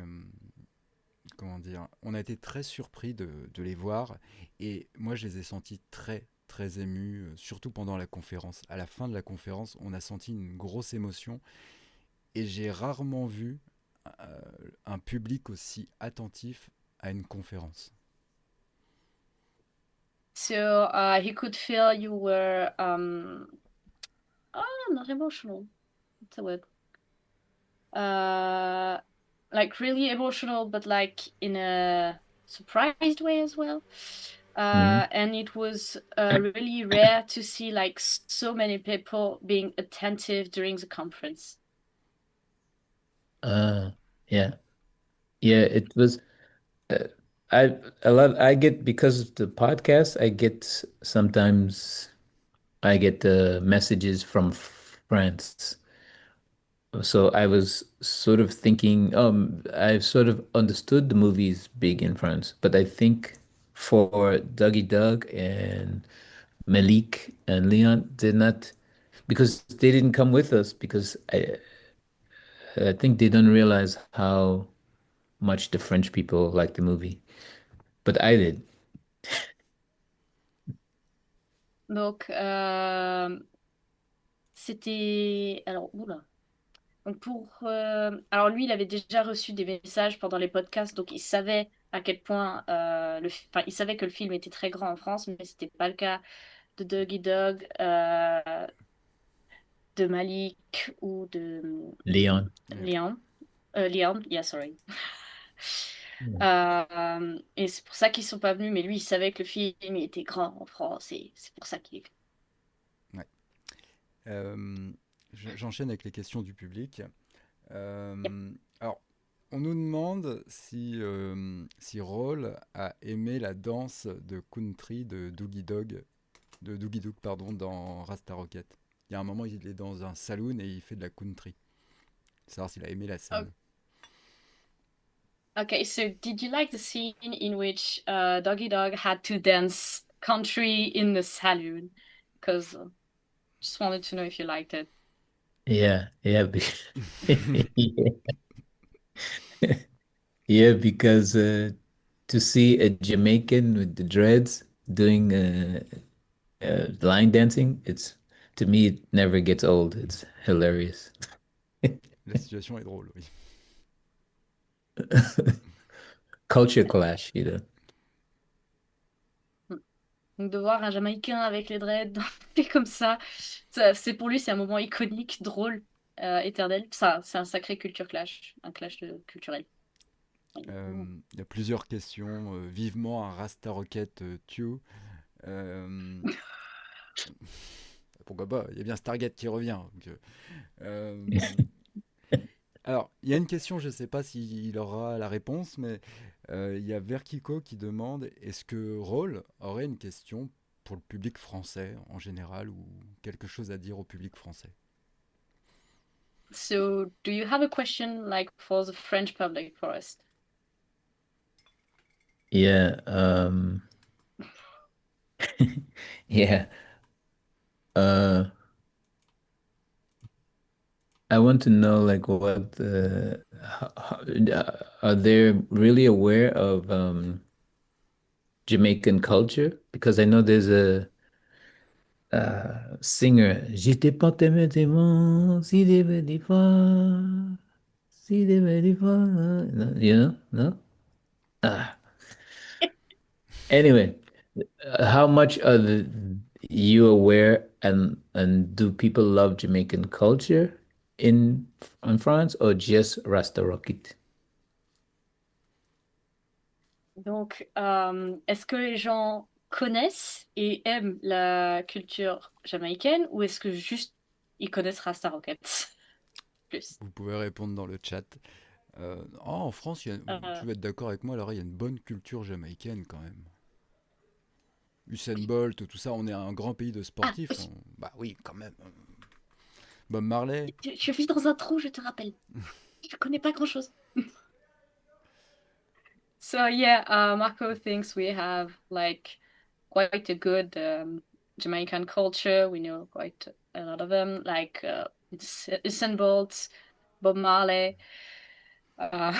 Speaker 1: comment dire, on a été très surpris de les voir. Et moi, je les ai sentis très, très émus, surtout pendant la conférence. À la fin de la conférence, on a senti une grosse émotion. Et j'ai rarement vu euh, un public aussi attentif à une conférence.
Speaker 2: So he could feel you were not emotional. What's the word? Like really emotional, but like in a surprised way as well. And it was really rare to see like so many people being attentive during the conference.
Speaker 3: Yeah. Yeah, it was uh, I get because of the podcast, I get sometimes I get the messages from France. So I was sort of thinking, I've sort of understood the movie's big in France, but I think for Dougie Doug and Malik and Leon did not because they didn't come with us because I think they don't realize how much the French people like the movie. But I did.
Speaker 2: Donc c'était alors oula. Donc alors lui, il avait déjà reçu des messages pendant les podcasts, donc il savait à quel point enfin, il savait que le film était très grand en France, mais c'était pas le cas de Dougie Dog, de Malik ou de
Speaker 3: Leon.
Speaker 1: Yeah.
Speaker 2: Liam. Liam, yeah, sorry.
Speaker 3: Mm.
Speaker 2: Et c'est pour ça qu'ils sont pas venus, mais lui, il savait que le film il était grand en France et c'est pour ça qu'il est
Speaker 1: Ouais. J'enchaîne avec les questions du public.
Speaker 2: venu.
Speaker 1: Alors, on nous demande si Rawle a aimé la danse de country de Doogie Dog, pardon, dans Rasta Rockett. Il y a un moment, il est dans un saloon et il fait de la country. Savoir s'il a aimé la
Speaker 2: Oh,
Speaker 1: scène.
Speaker 2: okay, so did you like the scene in which Doggy Dog had to dance country in the saloon? Because just wanted to know if you liked it.
Speaker 3: Yeah, yeah, yeah, yeah, because to see a Jamaican with the dreads doing line dancing, it's to me it never gets old. It's hilarious.
Speaker 1: La situation est drôle, oui.
Speaker 3: Culture clash, you know.
Speaker 2: Donc de voir un Jamaïcain avec les dreads fait comme ça, c'est pour lui c'est un moment iconique, drôle, éternel. Ça, c'est un sacré culture clash, un clash culturel.
Speaker 1: Il y a plusieurs questions. Vivement un Rasta Rocket Tue. Euh, Pourquoi pas? Il y a bien Stargate qui revient. Donc, alors, il y a une question, je ne sais pas s'il aura la réponse, mais il y a Verkiko qui demande est-ce que Rawle aurait une question pour le public français en général ou quelque chose à dire au public français?
Speaker 2: So, do you have a question like for the French public for us?
Speaker 3: Yeah, yeah. Uh, I want to know like what are they really aware of Jamaican culture? Because I know there's a singer. J'étais pas tellement si des petits fois, si des petits fois. No, you know? No? Ah. Anyway, how much are you aware and do people love Jamaican culture in France or just Rasta Rockett?
Speaker 2: Donc, est-ce que les gens connaissent et aiment la culture jamaïcaine ou est-ce que juste ils connaissent Rasta Rockett plus?
Speaker 1: Vous pouvez répondre dans le chat. En France,
Speaker 2: Euh,
Speaker 1: tu vas être d'accord avec moi, alors il y a une bonne culture jamaïcaine quand même. Usain Bolt, tout ça, on est un grand pays de
Speaker 2: Ah,
Speaker 1: sportifs.
Speaker 2: oui.
Speaker 1: Bah oui, quand même. Bob Marley.
Speaker 2: Je vis dans un trou, je te rappelle. Je connais pas grand-chose. So yeah, Marco thinks we have like quite a good Jamaican culture. We know quite a lot of them, like Usain Bolt, Bob Marley. Uh,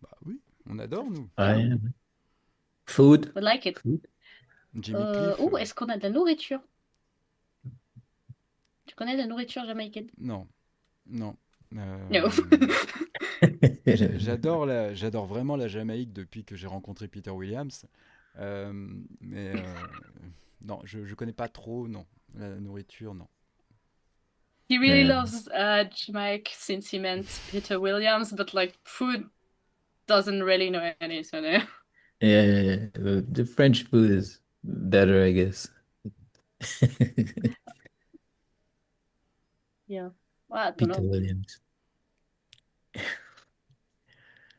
Speaker 1: Bah oui, on adore, nous.
Speaker 2: yeah,
Speaker 3: I Food.
Speaker 2: we like it.
Speaker 3: Food.
Speaker 1: Jimmy Cliff.
Speaker 2: Est-ce qu'on a de la nourriture? Tu connais de la nourriture jamaïcaine?
Speaker 1: Non, non.
Speaker 2: No.
Speaker 1: J'adore vraiment la Jamaïque depuis que j'ai rencontré Peter Williams. Mais non, je connais pas trop, non. La nourriture, non.
Speaker 2: He really
Speaker 3: Yeah.
Speaker 2: loves Jamaica since he met Peter Williams, but like food doesn't really know any, so no.
Speaker 3: Yeah. The French food is better, I guess.
Speaker 2: Yeah. Well, I don't
Speaker 3: Peter
Speaker 2: know.
Speaker 3: Williams.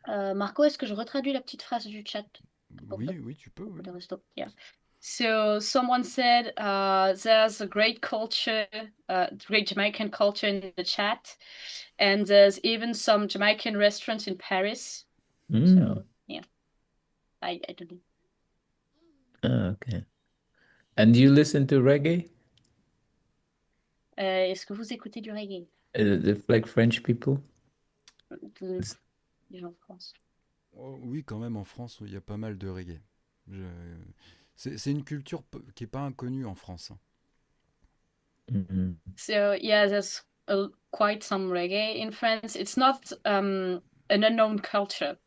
Speaker 2: Marco, est-ce que je retraduis la petite phrase du chat pour
Speaker 1: Oui, tu peux,
Speaker 2: pour
Speaker 1: oui.
Speaker 2: le resto? Yeah. So someone said there's a great culture, great Jamaican culture in the chat, and there's even some Jamaican restaurants in Paris. So yeah, I don't know.
Speaker 3: Okay. And do you listen to reggae?
Speaker 2: Est-ce que vous écoutez du reggae?
Speaker 3: Like French people?
Speaker 2: Les gens de France.
Speaker 1: Oh, oui, quand même, en France, il y a pas mal de reggae. C'est une culture qui est pas inconnue en France.
Speaker 3: Mhm.
Speaker 2: So yeah, there's quite some reggae in France. It's not an unknown culture.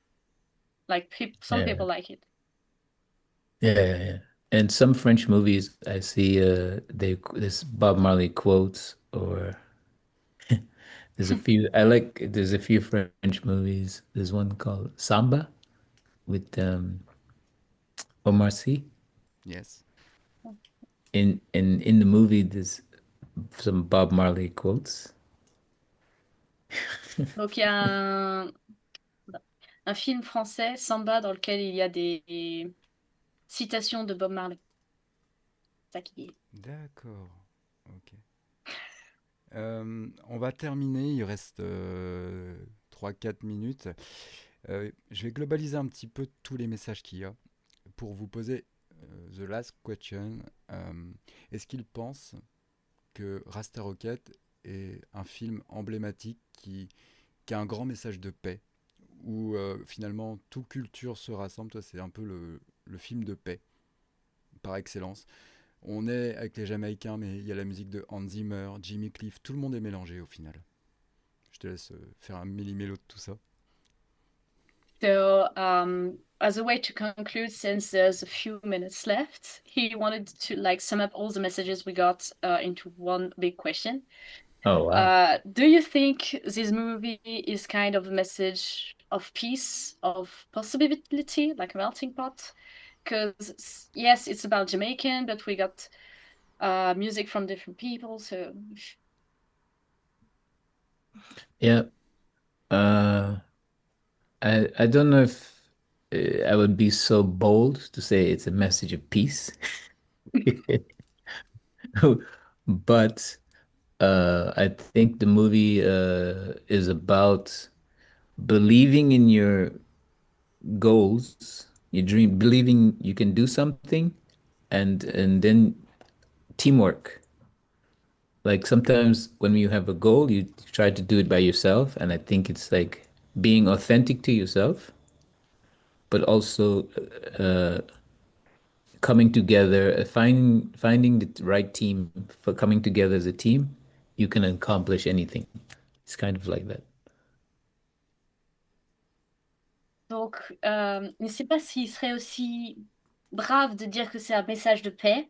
Speaker 2: Like some
Speaker 3: Yeah.
Speaker 2: people like it.
Speaker 3: Yeah. And some French movies, I see there's Bob Marley quotes, or there's a few French movies. There's one called Samba with Omar Sy.
Speaker 1: Yes.
Speaker 3: In the movie, there's some Bob Marley quotes.
Speaker 2: Donc il y a un film français, Samba, dans lequel il y a des citations de Bob Marley. C'est ça qui est.
Speaker 1: D'accord. Ok. On va terminer. Il reste 3-4 minutes. Je vais globaliser un petit peu tous les messages qu'il y a pour vous poser the last question. Est-ce qu'il pense que Rasta Rockett est un film emblématique qui a un grand message de paix, où finalement toute culture se rassemble? Toi, c'est un peu le film de paix par excellence. On est avec les Jamaïcains, mais il y a la musique de Hans Zimmer, Jimmy Cliff, tout le monde est mélangé au final. Je te laisse faire un méli-mélo de tout ça.
Speaker 2: So, as a way to conclude, since there's a few minutes left, he wanted to like sum up all the messages we got into one big question.
Speaker 3: Oh, wow.
Speaker 2: Do you think this movie is kind of a message of peace, of possibility, like a melting pot? Because yes, it's about Jamaican, but we got music from different people, so
Speaker 3: Yeah. I don't know if I would be so bold to say it's a message of peace, but I think the movie is about believing in your goals, your dream, believing you can do something, and then teamwork. Like sometimes when you have a goal, you try to do it by yourself, and I think it's like being authentic to yourself, but also coming together, finding the right team for coming together as a team, you can accomplish anything. It's kind of like that.
Speaker 2: donc je ne sais pas s'il serait aussi brave de dire que c'est un message de paix,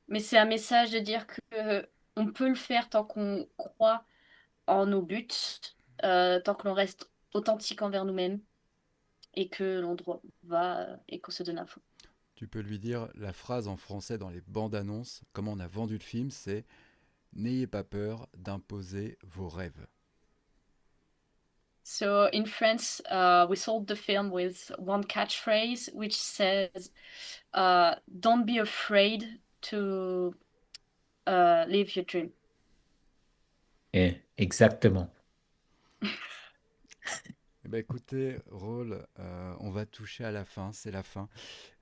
Speaker 2: mais c'est un message de dire que on peut le faire tant qu'on croit en nos buts, tant que l'on reste authentique envers nous-mêmes et que l'on va et qu'on se donne à fond.
Speaker 1: Tu peux lui dire la phrase en français dans les bandes annonces, comment on a vendu le film, c'est « N'ayez pas peur d'imposer vos rêves ».
Speaker 2: So in France, we sold the film with one catchphrase, which says, "Don't be afraid to live your dream."
Speaker 3: Yeah, exactement.
Speaker 1: Eh ben, écoutez, Rawle, on va toucher à la fin, c'est la fin.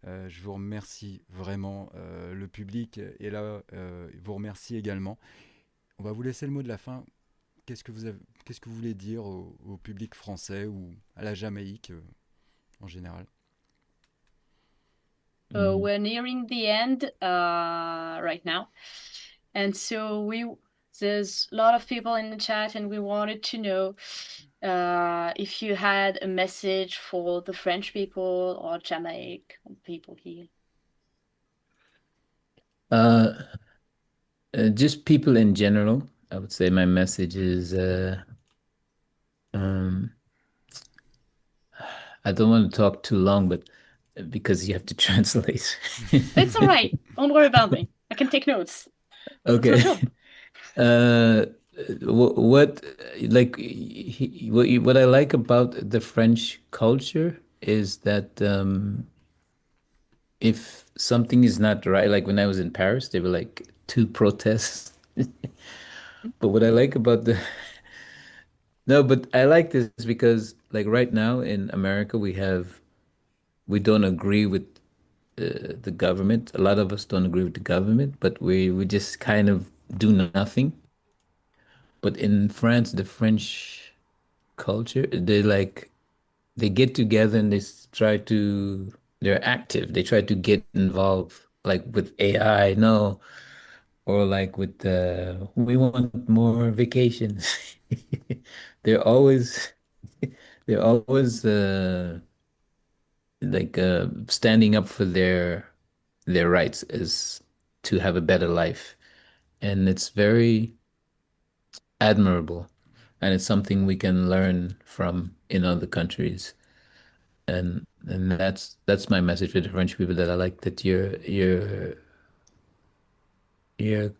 Speaker 1: Je vous remercie vraiment. Le public est là, vous remercie également. On va vous laisser le mot de la fin. Qu'est-ce que vous voulez dire au public français ou à la Jamaïque en général?
Speaker 3: Mm.
Speaker 2: We're nearing the end right now, and so there's a lot of people in the chat, and we wanted to know if you had a message for the French people or Jamaican people here.
Speaker 3: Uh, just people in general, I would say my message is um, I don't want to talk too long, but because you have to translate.
Speaker 2: It's all right. Don't worry about me. I can take notes. That's my
Speaker 3: Okay.
Speaker 2: job.
Speaker 3: Uh, what like what I like about the French culture is that if something is not right, like when I was in Paris, they were like two protests. But what I like about the no, but I like this because like right now in America we don't agree with the government. A lot of us don't agree with the government, but we just kind of do nothing. But in France, the French culture, they get together and try to they're active. They try to get involved like with AI, no, or like with we want more vacations. They're always they're always standing up for their rights is to have a better life. And it's very admirable. And it's something we can learn from in other countries. And that's my message for the French people that I like that your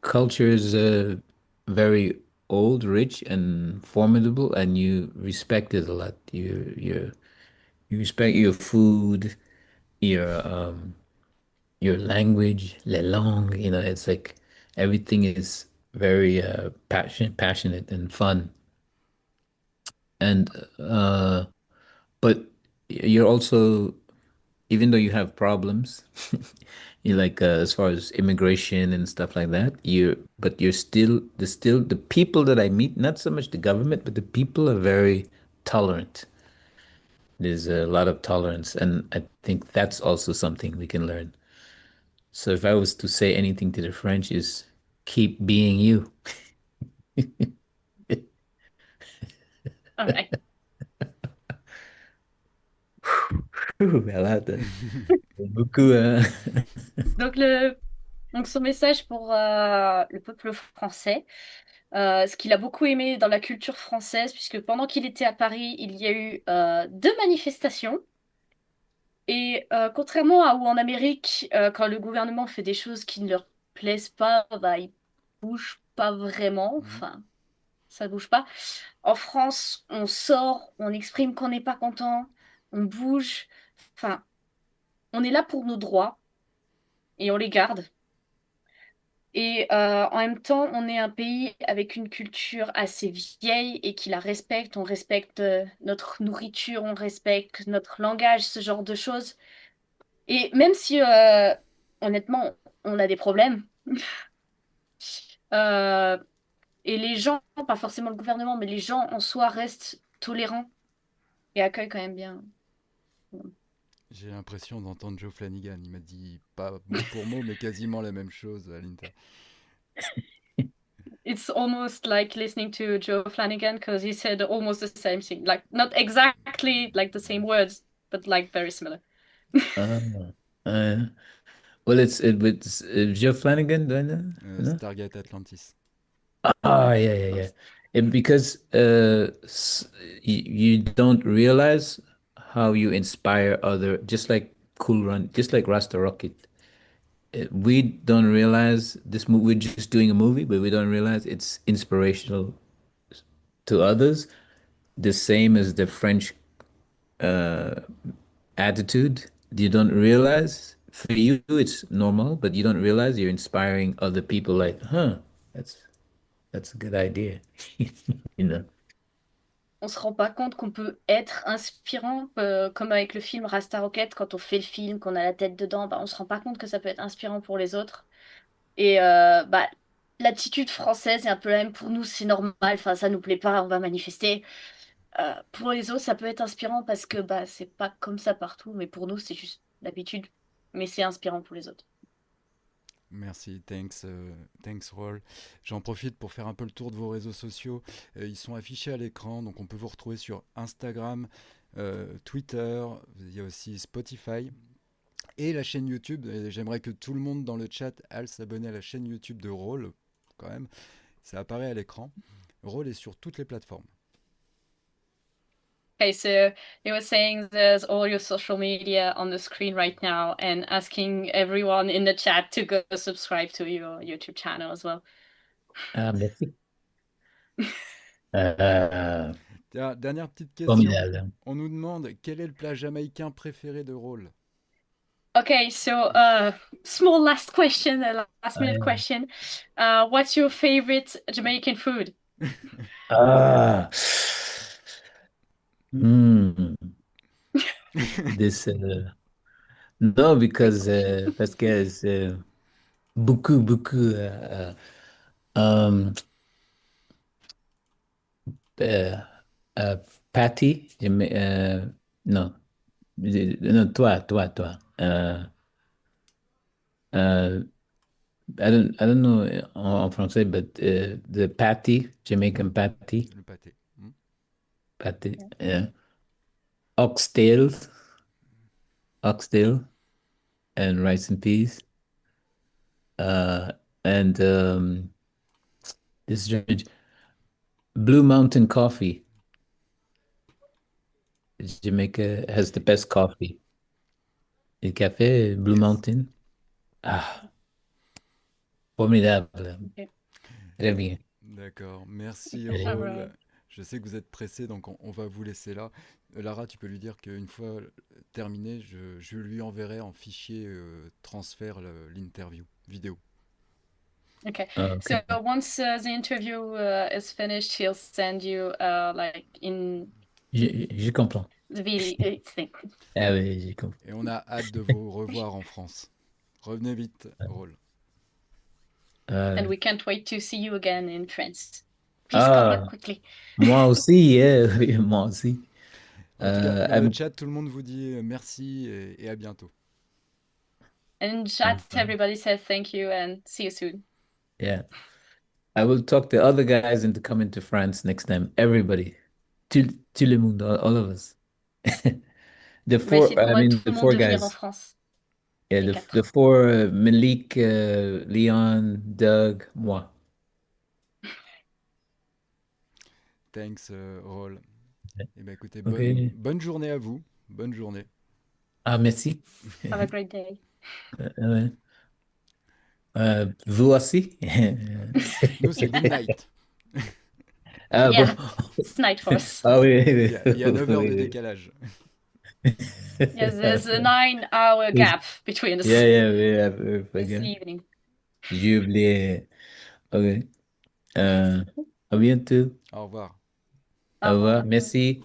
Speaker 3: culture is very old, rich, and formidable, and you respect it a lot. You respect your food, your language, les langues. It's like everything is very passionate and fun. And but you're also, even though you have problems, you like as far as immigration and stuff like that, you're still the people that I meet, not so much the government, but the people are very tolerant. There's a lot of tolerance, and I think that's also something we can learn. So if I was to say anything to the French is keep being you.
Speaker 2: All right.
Speaker 3: Elle a beaucoup.
Speaker 2: Donc son message pour le peuple français, ce qu'il a beaucoup aimé dans la culture française, puisque pendant qu'il était à Paris, il y a eu deux manifestations. Et contrairement à où en Amérique, quand le gouvernement fait des choses qui ne leur plaisent pas, bah, ils bougent pas vraiment.
Speaker 1: Mhm.
Speaker 2: Enfin, ça bouge pas. En France, on sort, on exprime qu'on n'est pas content, on bouge. Enfin, on est là pour nos droits et on les garde. Et en même temps, on est un pays avec une culture assez vieille et qui la respecte. On respecte notre nourriture, on respecte notre langage, ce genre de choses. Et même si, honnêtement, on a des problèmes, euh, et les gens, pas forcément le gouvernement, mais les gens en soi restent tolérants et accueillent quand même bien.
Speaker 1: J'ai l'impression d'entendre Joe Flanagan. Il m'a dit pas mot pour mot, mais quasiment la même chose à l'Inter.
Speaker 2: It's almost like listening to Joe Flanagan because he said almost the same thing. Like, not exactly like the same words, but like very similar.
Speaker 3: Uh, uh, well, it's Joe Flanagan, do I know? No?
Speaker 1: Stargate Atlantis.
Speaker 3: Oh, yeah, yeah, yeah. Because you don't realize how you inspire other, just like Cool Run, just like Rasta Rocket. We don't realize this movie, we're just doing a movie, but we don't realize it's inspirational to others. the same as the French uh, attitude. You don't realize for you it's normal, but you don't realize you're inspiring other people like, huh, that's that's a good idea. You know.
Speaker 2: On se rend pas compte qu'on peut être inspirant, comme avec le film Rasta Rockett, quand on fait le film, qu'on a la tête dedans, bah, on se rend pas compte que ça peut être inspirant pour les autres. Et bah, l'attitude française est un peu la même pour nous, c'est normal, enfin, ça nous plaît pas, on va manifester. Pour les autres, ça peut être inspirant parce que bah, c'est pas comme ça partout, mais pour nous, c'est juste l'habitude. Mais c'est inspirant pour les autres.
Speaker 1: Merci, thanks Roll. J'en profite pour faire un peu le tour de vos réseaux sociaux. Ils sont affichés à l'écran, donc on peut vous retrouver sur Instagram, Twitter, il y a aussi Spotify et la chaîne YouTube. Et j'aimerais que tout le monde dans le chat aille s'abonner à la chaîne YouTube de Roll, quand même. Ça apparaît à l'écran. Roll est sur toutes les plateformes.
Speaker 2: Okay, so you were saying there's all your social media on the screen right now and asking everyone in the chat to go subscribe to your YouTube channel as well.
Speaker 3: Ah, merci. Euh,
Speaker 1: Tiens, dernière petite question.
Speaker 3: Formidable.
Speaker 1: On nous demande quel est le plat jamaïcain préféré de Roll.
Speaker 2: Okay, so small last question, a last minute question. What's your favorite Jamaican food?
Speaker 3: Ah. Hmm. This no,
Speaker 2: Great
Speaker 3: because
Speaker 2: question.
Speaker 3: parce que c'est beaucoup um uh, uh, patty. Non, non, toi. Uh, I don't know en français, but the patty, Jamaican patty,
Speaker 1: Le pâté. Hmm.
Speaker 3: patty, yeah. Oxtail, oxtail, and rice and peas. Uh, and this is Blue Mountain Coffee. Jamaica has the best coffee. Le café Blue
Speaker 1: Yes.
Speaker 3: Mountain. Ah, formidable.
Speaker 2: Okay.
Speaker 3: Très bien.
Speaker 1: D'accord. Merci,
Speaker 3: Allez.
Speaker 1: Raoul. Je sais que vous êtes pressé, donc on va vous laisser là. Lara, tu peux lui dire qu'une fois terminé, je lui enverrai en fichier transfert l'interview vidéo.
Speaker 2: Okay. So
Speaker 3: Okay.
Speaker 2: once the interview is finished, he'll send you like in
Speaker 3: Je comprends.
Speaker 2: the video thing.
Speaker 3: Ah oui, j'ai compris.
Speaker 1: Et on a hâte de vous revoir en France. Revenez vite, Raoul.
Speaker 2: And we can't wait to see you again in France. Please come back
Speaker 3: Ah,
Speaker 2: quickly.
Speaker 3: moi aussi, oui, moi aussi.
Speaker 1: En tout cas, dans le
Speaker 3: I'm-
Speaker 1: chat, tout le monde vous dit merci et à bientôt.
Speaker 2: And in chat, everybody says thank you and see you soon.
Speaker 3: yeah. I will talk the other guys into coming to France next time. Everybody. Tout le monde, all of us. The
Speaker 2: On va essayer
Speaker 3: four,
Speaker 2: de
Speaker 3: I
Speaker 2: convaincre
Speaker 3: mean,
Speaker 2: tout
Speaker 3: the
Speaker 2: le monde
Speaker 3: four
Speaker 2: de venir en
Speaker 3: guys.
Speaker 2: France.
Speaker 3: Yeah,
Speaker 2: Les
Speaker 3: the
Speaker 2: quatre.
Speaker 3: four, Malik, Leon, Doug, moi.
Speaker 1: Thanks, Raoul. Et ben écoutez,
Speaker 3: OK.
Speaker 1: bonne journée à vous. Bonne journée.
Speaker 3: Ah, merci.
Speaker 2: Have a great day.
Speaker 3: Ouais. Vous aussi?
Speaker 1: Nous, c'est good night.
Speaker 3: Ah bon.
Speaker 2: Yeah, it's night for us.
Speaker 3: Ah oui,
Speaker 1: Il y a 9 heures de
Speaker 3: oui.
Speaker 1: décalage.
Speaker 2: Yes, there's a 9 hour
Speaker 3: Oui.
Speaker 2: gap between us
Speaker 3: Yeah, oui,
Speaker 2: this
Speaker 3: regarde.
Speaker 2: evening.
Speaker 3: J'ai oublié. OK. Euh, à bientôt.
Speaker 1: Au revoir.
Speaker 3: Au
Speaker 2: Au
Speaker 3: revoir.
Speaker 2: revoir.
Speaker 3: Merci.